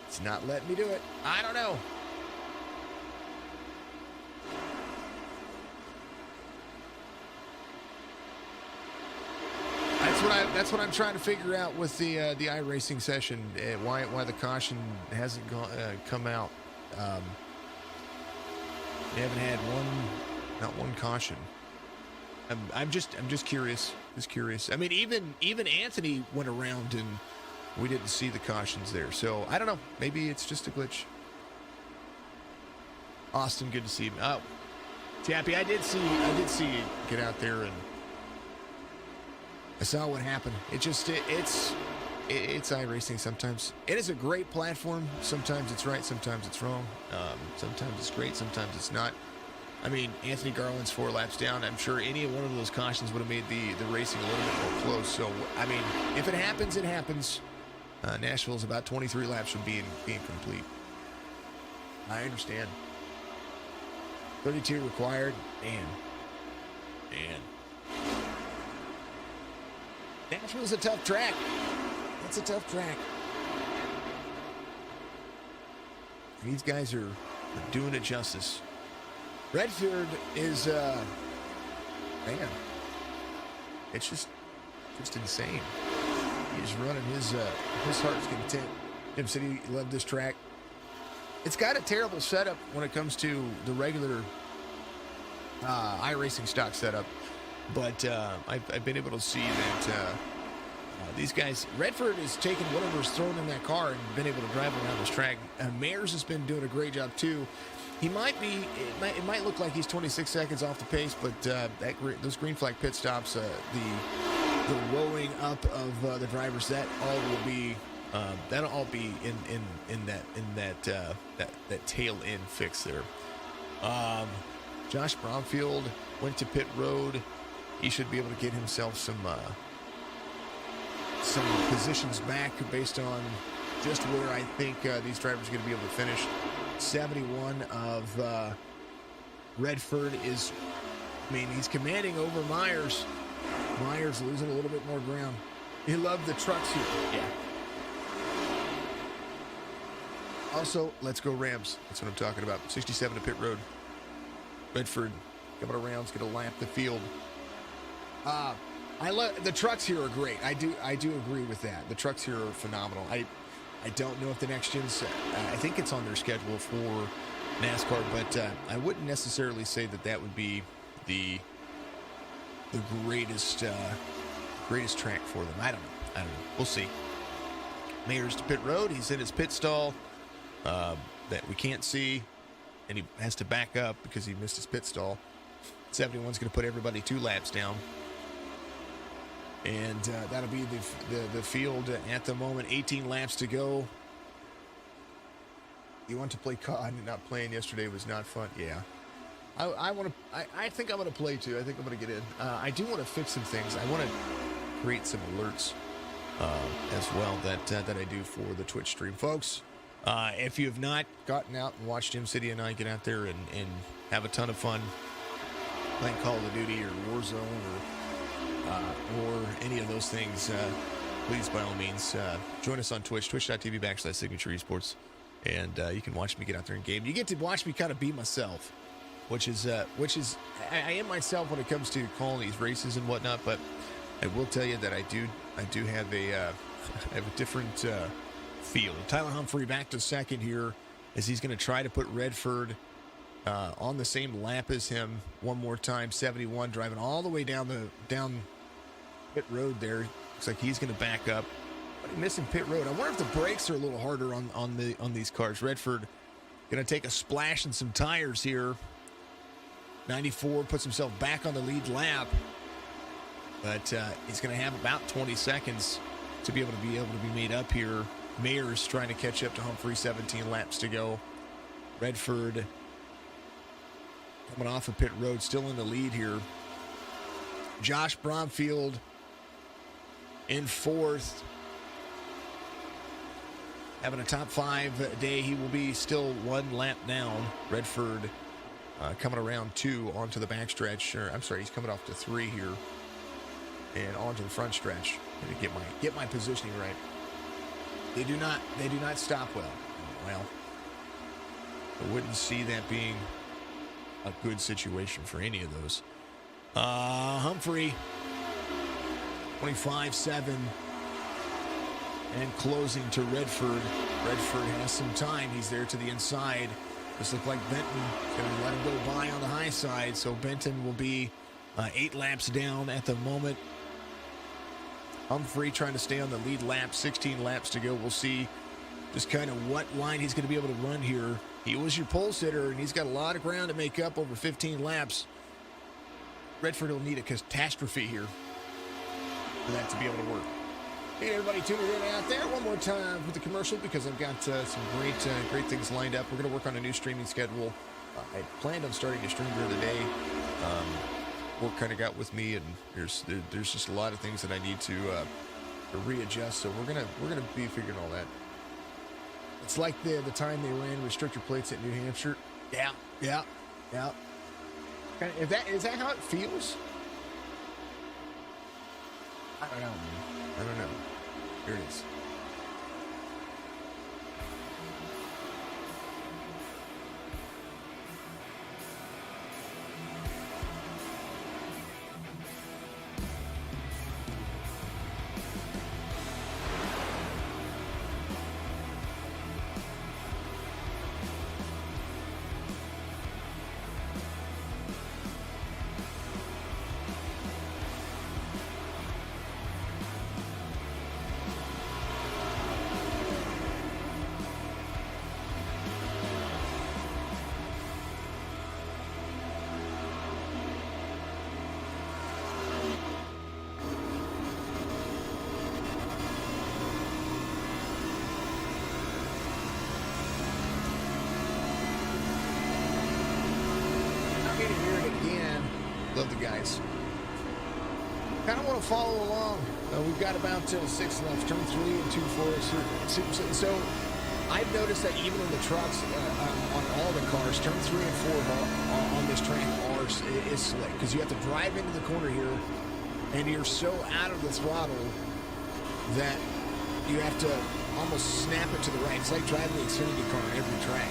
It's not letting me do it. I don't know. That's what I'm trying to figure out with the iRacing session. Why the caution hasn't come out. They haven't had not one caution. I'm just curious. Just curious. I mean, even Anthony went around and we didn't see the cautions there. So I don't know. Maybe it's just a glitch. Austin, good to see you. Oh, Tappy, I did see you get out there and I saw what happened. It's iRacing sometimes. It is a great platform. Sometimes it's right, sometimes it's wrong. Sometimes it's great, sometimes it's not. I mean, Anthony Garland's 4 laps down. I'm sure any one of those cautions would have made the racing a little bit more close. So, I mean, if it happens, it happens. Nashville's about 23 laps from being complete. I understand. 32 required. Man. Nashville's a tough track. It's a tough track. These guys are doing it justice. Redford is, man, it's just insane. He's running his heart's content. Jim City loved this track. It's got a terrible setup when it comes to the regular iRacing stock setup, but I've been able to see that these guys, Redford has taken whatever's thrown in that car and been able to drive around this track. Mayers has been doing a great job too. He might be, it might look like he's 26 seconds off the pace, but those green flag pit stops, the rolling up of the drivers, that all will be, that'll all be in that tail end fix there. Josh Bromfield went to pit road. He should be able to get himself some positions back based on just where I think these drivers are going to be able to finish. 71 of Redford is, I mean, he's commanding over Myers. Myers losing a little bit more ground. He loved the trucks here. Yeah. Also, let's go Rams. That's what I'm talking about. 67 to pit road. Redford coming around, is going to lap the field. I love the trucks here are great. I do agree with that. The trucks here are phenomenal. I don't know if the next gen's, I think it's on their schedule for NASCAR, but I wouldn't necessarily say that would be the greatest track for them. I don't know. We'll see. Mayers to pit road. He's in his pit stall that we can't see, and he has to back up because he missed his pit stall. 71's going to put everybody 2 laps down. And that'll be the field at the moment. 18 laps to go. You want to play COD? Not playing yesterday was not fun. Yeah. I want to. I think I'm going to play too. I think I'm going to get in. I do want to fix some things. I want to create some alerts as well that I do for the Twitch stream, folks. If you have not gotten out and watched Jim City and I get out there and have a ton of fun playing Call of Duty or Warzone or any of those things, please, by all means, join us on Twitch, twitch.tv/Signature Esports, and you can watch me get out there and game. You get to watch me kind of be myself, which is I am myself when it comes to calling these races and whatnot. But I will tell you that I do have a different feel. Tyler Humphrey back to second here as he's going to try to put Redford on the same lap as him one more time. 71 driving all the way down pit road there. Looks like he's going to back up, but he's missing pit road. I wonder if the brakes are a little harder on these cars. Redford going to take a splash in some tires here. 94 puts himself back on the lead lap, but he's going to have about 20 seconds to be able to be made up here. Mayers trying to catch up to Humphrey. 17 laps to go. Redford coming off of pit road, still in the lead here. Josh Bromfield in 4th. Having a top 5 day. He will be still 1 lap down. Redford coming around 2 onto the backstretch. I'm sorry, he's coming off to 3 here. And onto the front stretch. Gonna get my positioning right. They do not stop well. Well, I wouldn't see that being a good situation for any of those. Humphrey, 25-7, and closing to Redford. Redford has some time. He's there to the inside. This looks like Benton going to let him go by on the high side, so Benton will be 8 laps down at the moment. Humphrey trying to stay on the lead lap. 16 laps to go. We'll see just kind of what line he's going to be able to run here. He was your pole sitter, and he's got a lot of ground to make up over 15 laps. Redford will need a catastrophe here for that to be able to work. Hey, everybody tuning in out there. One more time with the commercial because I've got some great things lined up. We're going to work on a new streaming schedule I planned on starting to stream during the day. Work kind of got with me, and there's just a lot of things that I need to readjust. So we're gonna be figuring all that. It's like the time they ran restrictor plates at New Hampshire. Yeah. Is that how it feels? I don't know, man. I don't know. Here it is. Love the guys. Kind of want to follow along. We've got about 6 left. Turn 3 and 2 for us. So I've noticed that even in the trucks, on all the cars, turn 3 and 4 on this track is slick because you have to drive into the corner here, and you're so out of the throttle that you have to almost snap it to the right. It's like driving the Xfinity car on every track.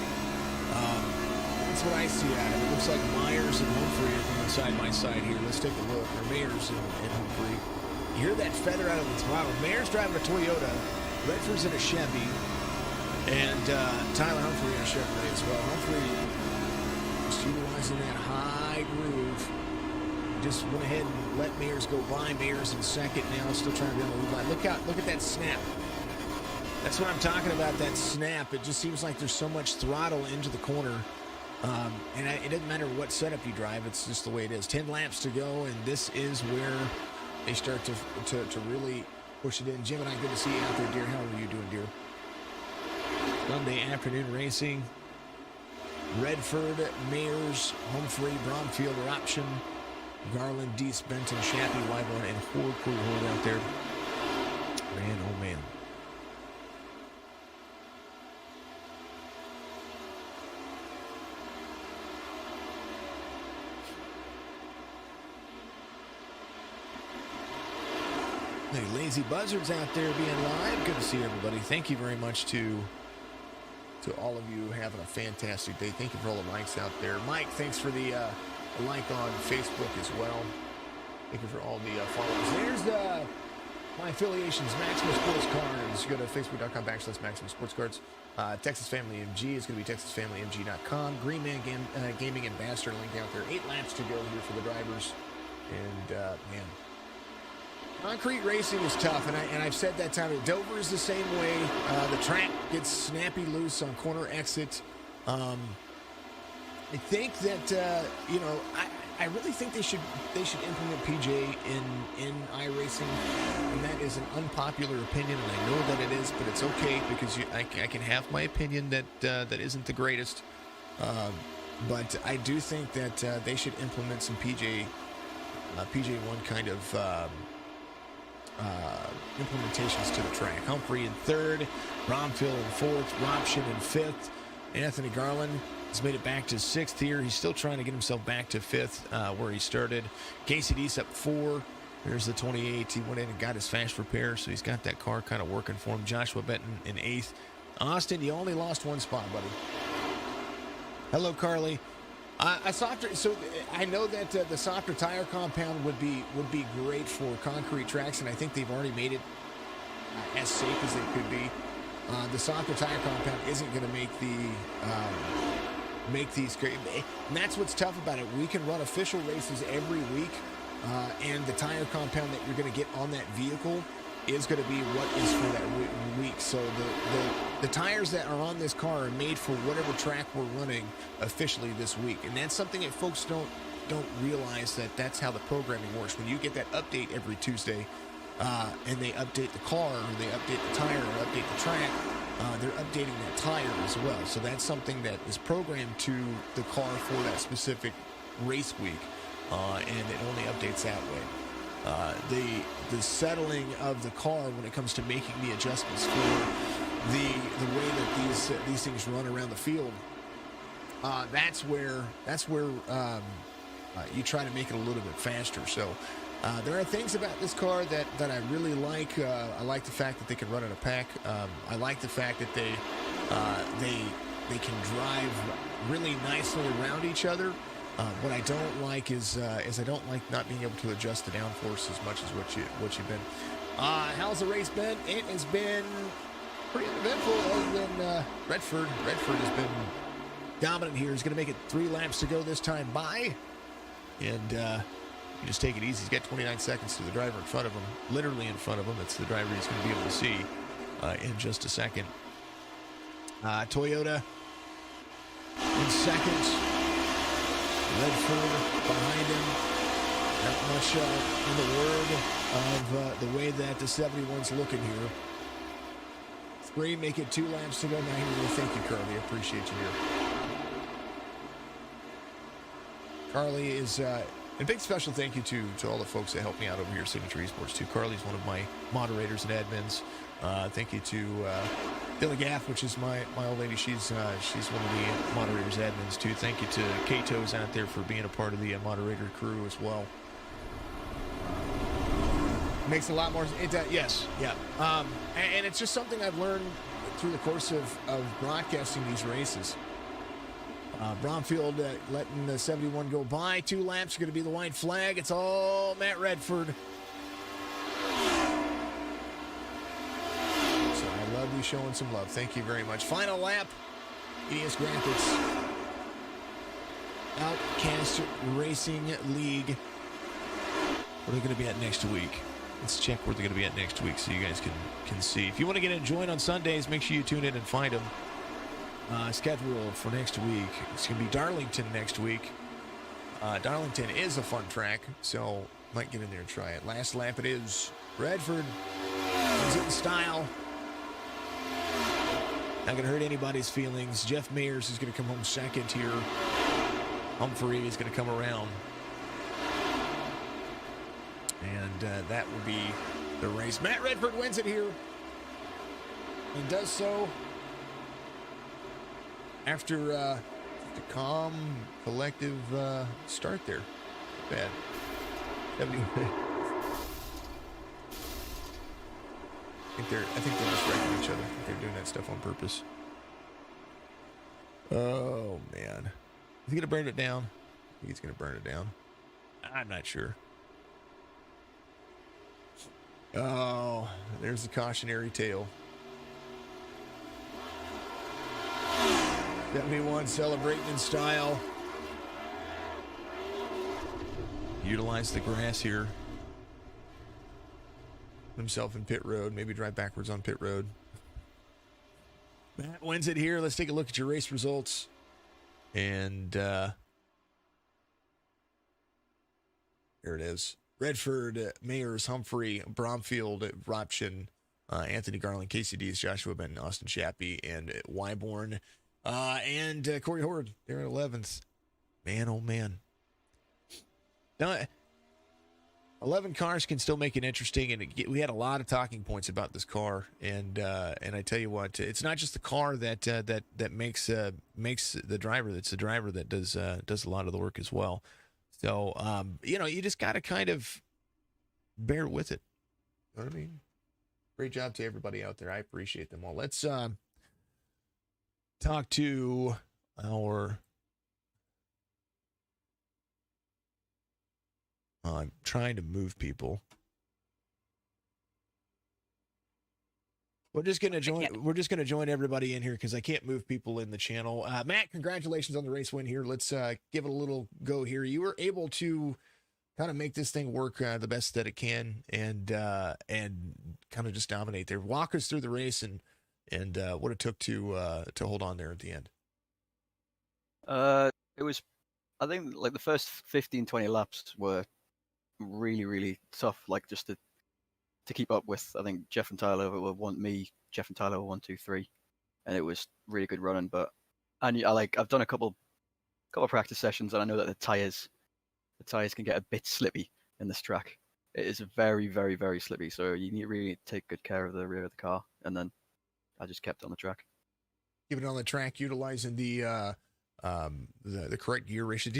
That's what I see out of it. It looks like Myers and Humphrey are going side by side here. Let's take a look. Or Myers and Humphrey. You hear that feather out of the throttle. Myers driving a Toyota. Redford's in a Chevy. And Tyler Humphrey in a Chevrolet as well. Humphrey just utilizing that high groove. Just went ahead and let Myers go by. Myers in second now. Still trying to be on the lead line. Look at that snap. That's what I'm talking about, that snap. It just seems like there's so much throttle into the corner. It doesn't matter what setup you drive, it's just the way it is. 10 laps to go, and this is where they start to really push it in. Jim and I, good to see you out there, dear. How are you doing, dear? Monday afternoon racing. Redford, Mayers, Humphrey, Bromfield are option. Garland, Deese, Benton, Shappy, Wyborn, and Horde out there. Man, oh man. Hey, Lazy Buzzards out there being live. Good to see everybody. Thank you very much to all of you having a fantastic day. Thank you for all the likes out there. Mike, thanks for the like on Facebook as well. Thank you for all the followers. There's my affiliations, Maximum Sports Cards. Go to facebook.com/Maximum Sports Cards. Texas Family MG is going to be texasfamilymg.com. Green Man Gaming Ambassador link out there. 8 laps to go here for the drivers. And, man, concrete racing is tough, and I've said that time. Dover is the same way. The track gets snappy loose on corner exit. I think that I really think they should implement PJ in iRacing, and that is an unpopular opinion, and I know that it is, but it's okay because I can have my opinion that isn't the greatest. But I do think that they should implement some PJ1 kind of implementations to the track. Humphrey in third, Bromfield in fourth, Robson in fifth. Anthony Garland has made it back to sixth here. He's still trying to get himself back to fifth where he started. Casey Deese up 4. There's the 28. He went in and got his fast repair, so he's got that car kind of working for him. Joshua Benton in 8th. Austin, you only lost 1 spot, buddy. Hello, Carly. So I know that the softer tire compound would be great for concrete tracks, and I think they've already made it as safe as it could be. The softer tire compound isn't going to make these great, and that's what's tough about it. We can run official races every week, and the tire compound that you're going to get on that vehicle is going to be what is for that week. So the tires that are on this car are made for whatever track we're running officially this week, and that's something that folks don't realize, that's how the programming works. When you get that update every Tuesday, and they update the car, or they update the tire, or update the track, they're updating that tire as well. So that's something that is programmed to the car for that specific race week, and it only updates that way. The settling of the car when it comes to making the adjustments for the way that these things run around the field, that's where you try to make it a little bit faster. So there are things about this car that I really like. I like the fact that they can run in a pack. I like the fact that they can drive really nicely around each other. What I don't like is I don't like not being able to adjust the downforce as much as what you've been. How's the race been? It has been pretty uneventful, other than Redford. Redford has been dominant here. He's going to make it 3 laps to go this time by, and you just take it easy. He's got 29 seconds to the driver in front of him, literally in front of him. It's the driver he's going to be able to see in just a second. Toyota in second. Redford behind him. Not much in the word of the way that the 71's looking here. 3, make it 2 laps to go. Now here, thank you, Carly. I appreciate you here. Carly is, a big special thank you to all the folks that help me out over here at Signature Esports too. Carly's one of my moderators and admins. Thank you to Billy Gaff, which is my old lady. She's one of the moderators, admins too. Thank you to Kato's out there for being a part of the moderator crew as well. Makes a lot more. Yes, yeah. And it's just something I've learned through the course of broadcasting these races. Bromfield letting the 71 go by. 2 laps are going to be the white flag. It's all Matt Redford. So I love you showing some love. Thank you very much. Final lap. EDS Graphics. Outcast Racing League. What are they going to be at next week? Let's check where they're going to be at next week so you guys can see. If you want to get in and join on Sundays, make sure you tune in and find them. Schedule for next week. It's going to be Darlington next week. Darlington is a fun track, so might get in there and try it. Last lap it is. Redford is in style. Not going to hurt anybody's feelings. Jeff Mayers is going to come home second here. Humphrey is going to come around. And that will be the race. Matt Redford wins it here. And does so after a calm, collective start there. Bad. I think they're just wrecking each other. I think they're doing that stuff on purpose. Oh, man. Is he going to burn it down? I think he's going to burn it down. I'm not sure. Oh, there's the cautionary tale. 71 celebrating in style. Utilize the grass here. Put himself in pit road. Maybe drive backwards on pit road. Matt wins it here. Let's take a look at your race results. And here it is. Redford, Mayers, Humphrey, Bromfield, Ropchin, Anthony Garland, Casey Dees, Joshua Benton, Austin Shappy, and Wyborn. And Corey Horde, they're in 11th. Man, oh man. Now, 11 cars can still make it interesting, and we had a lot of talking points about this car. And I tell you what, it's not just the car that makes the driver. It's the driver that does a lot of the work as well. So you just got to kind of bear with it. You know what I mean? Great job to everybody out there. I appreciate them all. Let's talk to our. I'm trying to move people. We're just gonna join everybody in here because I can't move people in the channel. Matt, congratulations on the race win here. Let's give it a little go here. You were able to kind of make this thing work the best that it can, and kind of just dominate there. Walk us through the race and what it took to hold on there at the end. It was, I think, like the first 15, 20 laps were really, really tough. Like just to keep up with. I think Jeff and Tyler were Jeff and Tyler were 1, 2, 3. and it was really good running. But I've done a couple of practice sessions, and I know that the tires can get a bit slippy in this track. It is very, very, very slippy, so you need to really take good care of the rear of the car. And then I just kept it on the track. Keep it on the track, utilizing the correct gear ratio.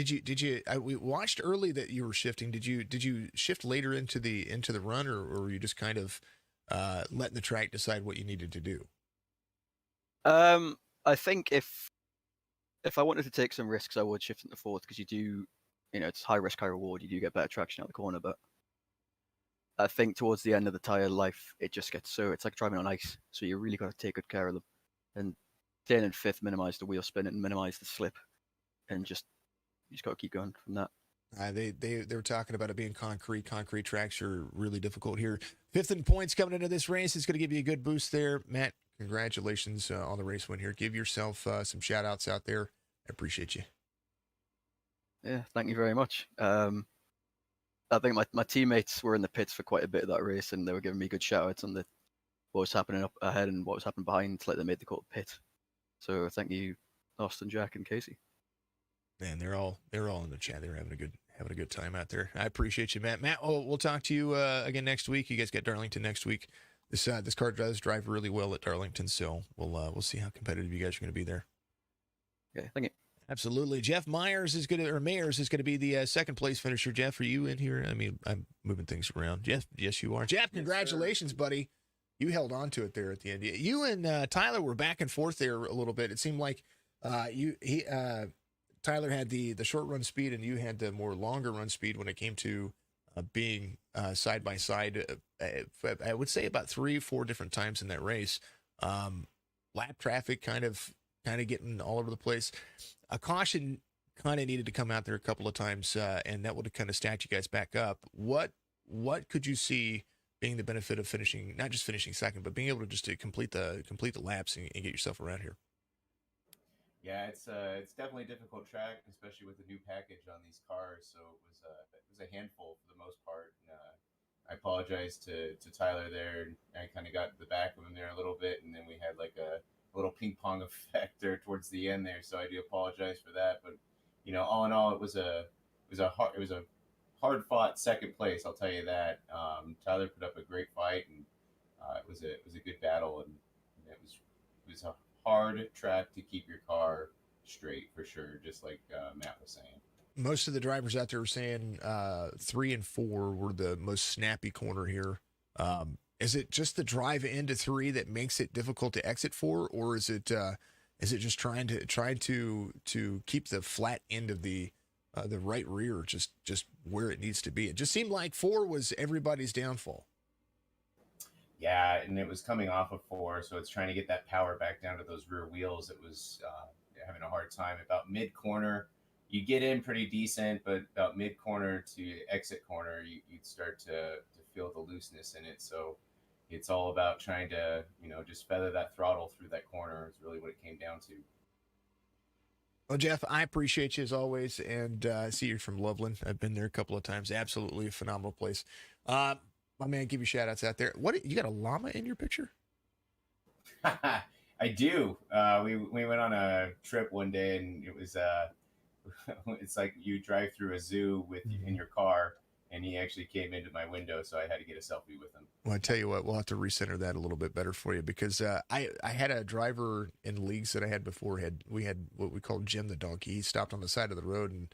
We watched early that you were shifting. Did you shift later into the run, or were you just kind of letting the track decide what you needed to do? I think if I wanted to take some risks, I would shift into fourth, because you do, it's high risk, high reward. You do get better traction out the corner, but I think towards the end of the tire life, it just gets it's like driving on ice. So you really got to take good care of them, and staying in fifth, minimize the wheel spin and minimize the slip, and you just got to keep going from that. They were talking about it being concrete. Concrete tracks are really difficult here. Fifth in points coming into this race. It's going to give you a good boost there, Matt. Congratulations on the race win here. Give yourself some shout outs out there. I appreciate you. Yeah, thank you very much. I think my teammates were in the pits for quite a bit of that race, and they were giving me good shout outs on what was happening up ahead and what was happening behind. Like, they made the call pit. So thank you, Austin, Jack, and Casey. Man, they're all in the chat. They're having a good time out there. I appreciate you, Matt. Matt, we'll talk to you again next week. You guys got Darlington next week. This car does drive really well at Darlington, so we'll see how competitive you guys are going to be there. Okay, thank you. Absolutely. Jeff Mayers is going to be the second place finisher. Jeff, are you in here? I mean, I'm moving things around. Jeff, yes, you are. Jeff, congratulations, buddy. You held on to it there at the end. You and Tyler were back and forth there a little bit. It seemed like Tyler had the short run speed, and you had the more longer run speed when it came to being side by side. I would say about 3-4 different times in that race. Lap traffic kind of getting all over the place. A caution kind of needed to come out there a couple of times, and that would have kind of stacked you guys back up. What could you see being the benefit of finishing, not just finishing second, but being able to just complete the laps and get yourself around here? Yeah, it's definitely a difficult track, especially with the new package on these cars. So it was a handful for the most part. And, I apologize to Tyler there. I kind of got the back of him there a little bit, and then we had like a little ping pong effect there towards the end there. So I do apologize for that. But all in all, it was a hard fought second place. I'll tell you that. Tyler put up a great fight, and it was a good battle, and it was a hard track to keep your car straight for sure, just like Matt was saying. Most of the drivers out there were saying 3 and 4 were the most snappy corner here. Is it just the drive into 3 that makes it difficult to exit 4, or is it just trying to keep the flat end of the right rear just where it needs to be? It just seemed like 4 was everybody's downfall. Yeah, and it was coming off of 4, so it's trying to get that power back down to those rear wheels. It was having a hard time. About mid-corner, you get in pretty decent, but about mid-corner to exit corner, you'd start to feel the looseness in it. So it's all about trying to, just feather that throttle through that corner is really what it came down to. Well, Jeff, I appreciate you as always, and I see you're from Loveland. I've been there a couple of times. Absolutely a phenomenal place. My man, give you shout outs out there. What, you got a llama in your picture? I do. We went on a trip one day, and it was it's like you drive through a zoo in your car, and he actually came into my window, so I had to get a selfie with him. Well, I tell you what, we'll have to recenter that a little bit better for you, because I had a driver in leagues that I had before. We had what we called Jim the donkey. He stopped on the side of the road, and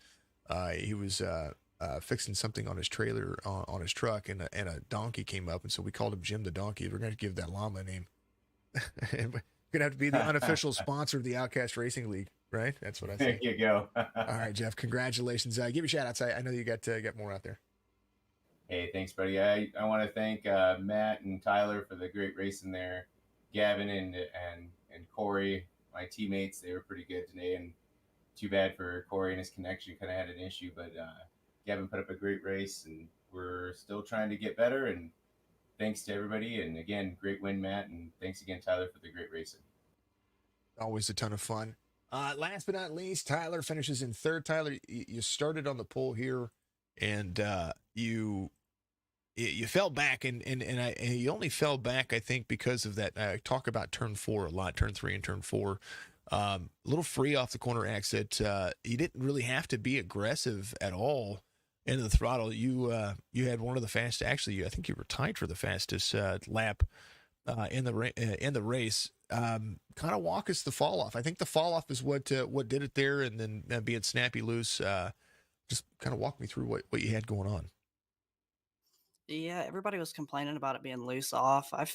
he was fixing something on his trailer, on his truck, and a donkey came up, and so we called him Jim the donkey. We're going to give that llama a name. We're going to have to be the unofficial sponsor of the Outcast Racing League, right? That's what I think. There you go. All right, Jeff, congratulations. Give your shout outs. I know you got more out there. Hey, thanks, buddy. I want to thank Matt and Tyler for the great racing there. Gavin and Corey, my teammates, they were pretty good today. And too bad for Corey and his connection, kind of had an issue. But Gavin put up a great race, and we're still trying to get better. And thanks to everybody. And again, great win, Matt. And thanks again, Tyler, for the great racing. Always a ton of fun. Last but not least, Tyler finishes in third. Tyler, you started on the pole here, and you you fell back, and you only fell back, I think, because of that. I talk about turn 4 a lot, turn 3 and turn 4. A little free off the corner exit. You didn't really have to be aggressive at all into the throttle. You had one of the fastest. Actually, I think you were tied for the fastest lap in the race. Kind of walk us the fall off. I think the fall off is what did it there, and then being snappy loose. Just kind of walk me through what you had going on. Yeah, everybody was complaining about it being loose off. I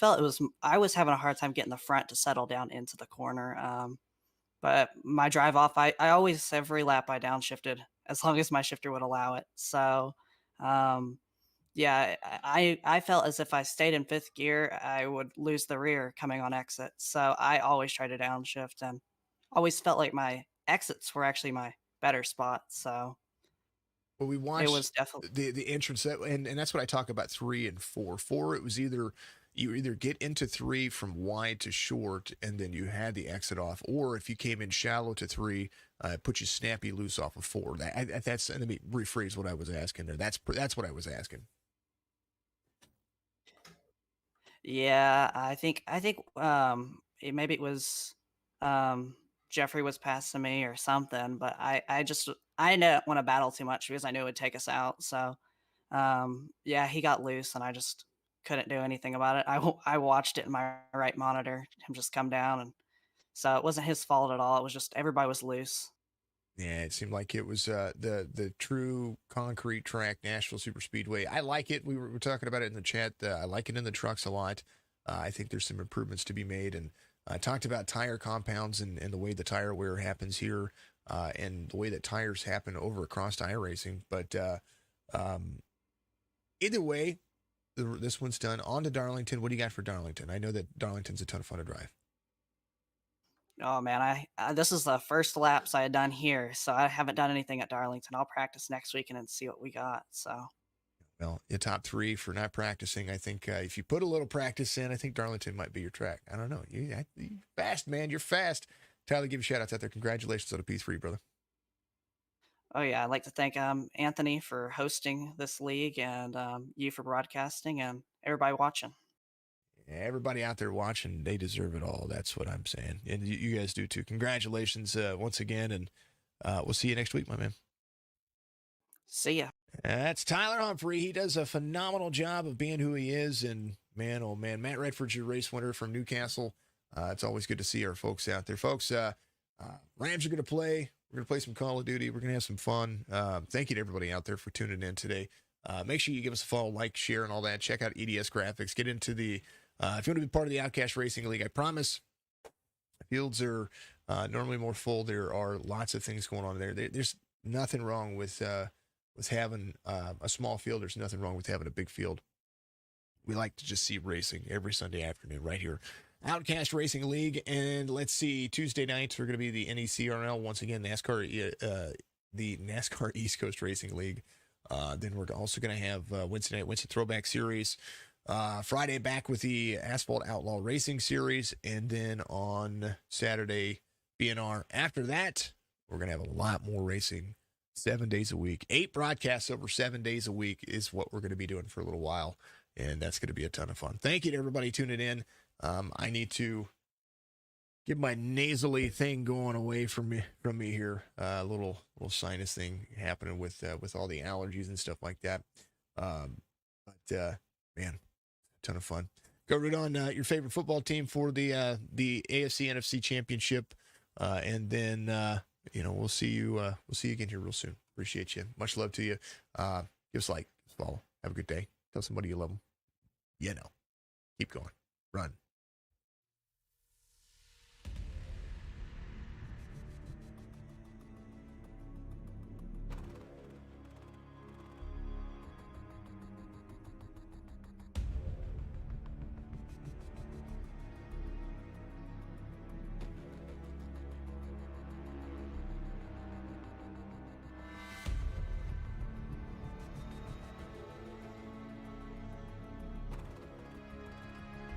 was having a hard time getting the front to settle down into the corner. But my drive off, I always, every lap I downshifted as long as my shifter would allow it. So, um, yeah, I felt as if I stayed in fifth gear, I would lose the rear coming on exit. So I always try to downshift, and always felt like my exits were actually my better spot. So Well, we it watched was definitely, the entrance, and that's what I talk about 3 and 4. 4, it was you either get into 3 from wide to short, and then you had the exit off, or if you came in shallow to 3, put you snappy loose off of 4. That's, let me rephrase what I was asking there. That's what I was asking. yeah, maybe it was Jeffrey was passing me or something, but I didn't want to battle too much because I knew it would take us out. So yeah, he got loose and I just couldn't do anything about it. I watched it in my right monitor, him just come down, and so it wasn't his fault at all. It was just everybody was loose. Yeah, it seemed like it was the true concrete track, Nashville Super Speedway. I like it. We were talking about it in the chat. I like it in the trucks a lot. I think there's some improvements to be made. And I talked about tire compounds and the way the tire wear happens here and the way that tires happen over across iRacing. But either way, this one's done. On to Darlington. What do you got for Darlington? I know that Darlington's a ton of fun to drive. Oh man, this is the first laps I had done here, so I haven't done anything at Darlington. I'll practice next week and then see what we got. So, Well, your top 3 for not practicing. I think if you put a little practice in, I think Darlington might be your track. I don't know. You fast, man. You're fast. Tyler, give you shout outs out there. Congratulations on a P3, brother. oh yeah, I'd like to thank Anthony for hosting this league, and you for broadcasting, and everybody watching. Everybody out there watching, they deserve it all. That's what I'm saying. And you guys do too. Congratulations once again. And we'll see you next week, my man. See ya. That's Tyler Humphrey. He does a phenomenal job of being who he is. And man, oh man, Matt Redford's your race winner from Newcastle. It's always good to see our folks out there. Folks, Rams are going to play. We're going to play some Call of Duty. We're going to have some fun. Thank you to everybody out there for tuning in today. Make sure you give us a follow, like, share, and all that. Check out EDS Graphics. Get into the if you want to be part of the Outcast Racing League, I promise fields are normally more full. There are lots of things going on there. There's nothing wrong with having a small field. There's nothing wrong with having a big field. We like to just see racing every Sunday afternoon right here. Outcast Racing League. And let's see, Tuesday nights are going to be the NECRL. Once again, the NASCAR East Coast Racing League. Then we're also going to have Wednesday night Wednesday Throwback Series. Friday back with the Asphalt Outlaw Racing Series, and then on Saturday BNR. After that, we're gonna have a lot more racing, 7 days a week. 8 broadcasts over 7 days a week is what we're gonna be doing for a little while, and that's gonna be a ton of fun. Thank you to everybody tuning in. I need to get my nasally thing going away from me here. A little sinus thing happening with all the allergies and stuff like that. But man, ton of fun. Go root on your favorite football team for the AFC NFC Championship, and then we'll see you again here real soon. Appreciate you. Much love to you. Give us a like, follow. Have a good day. Tell somebody you love them. Keep going. Run.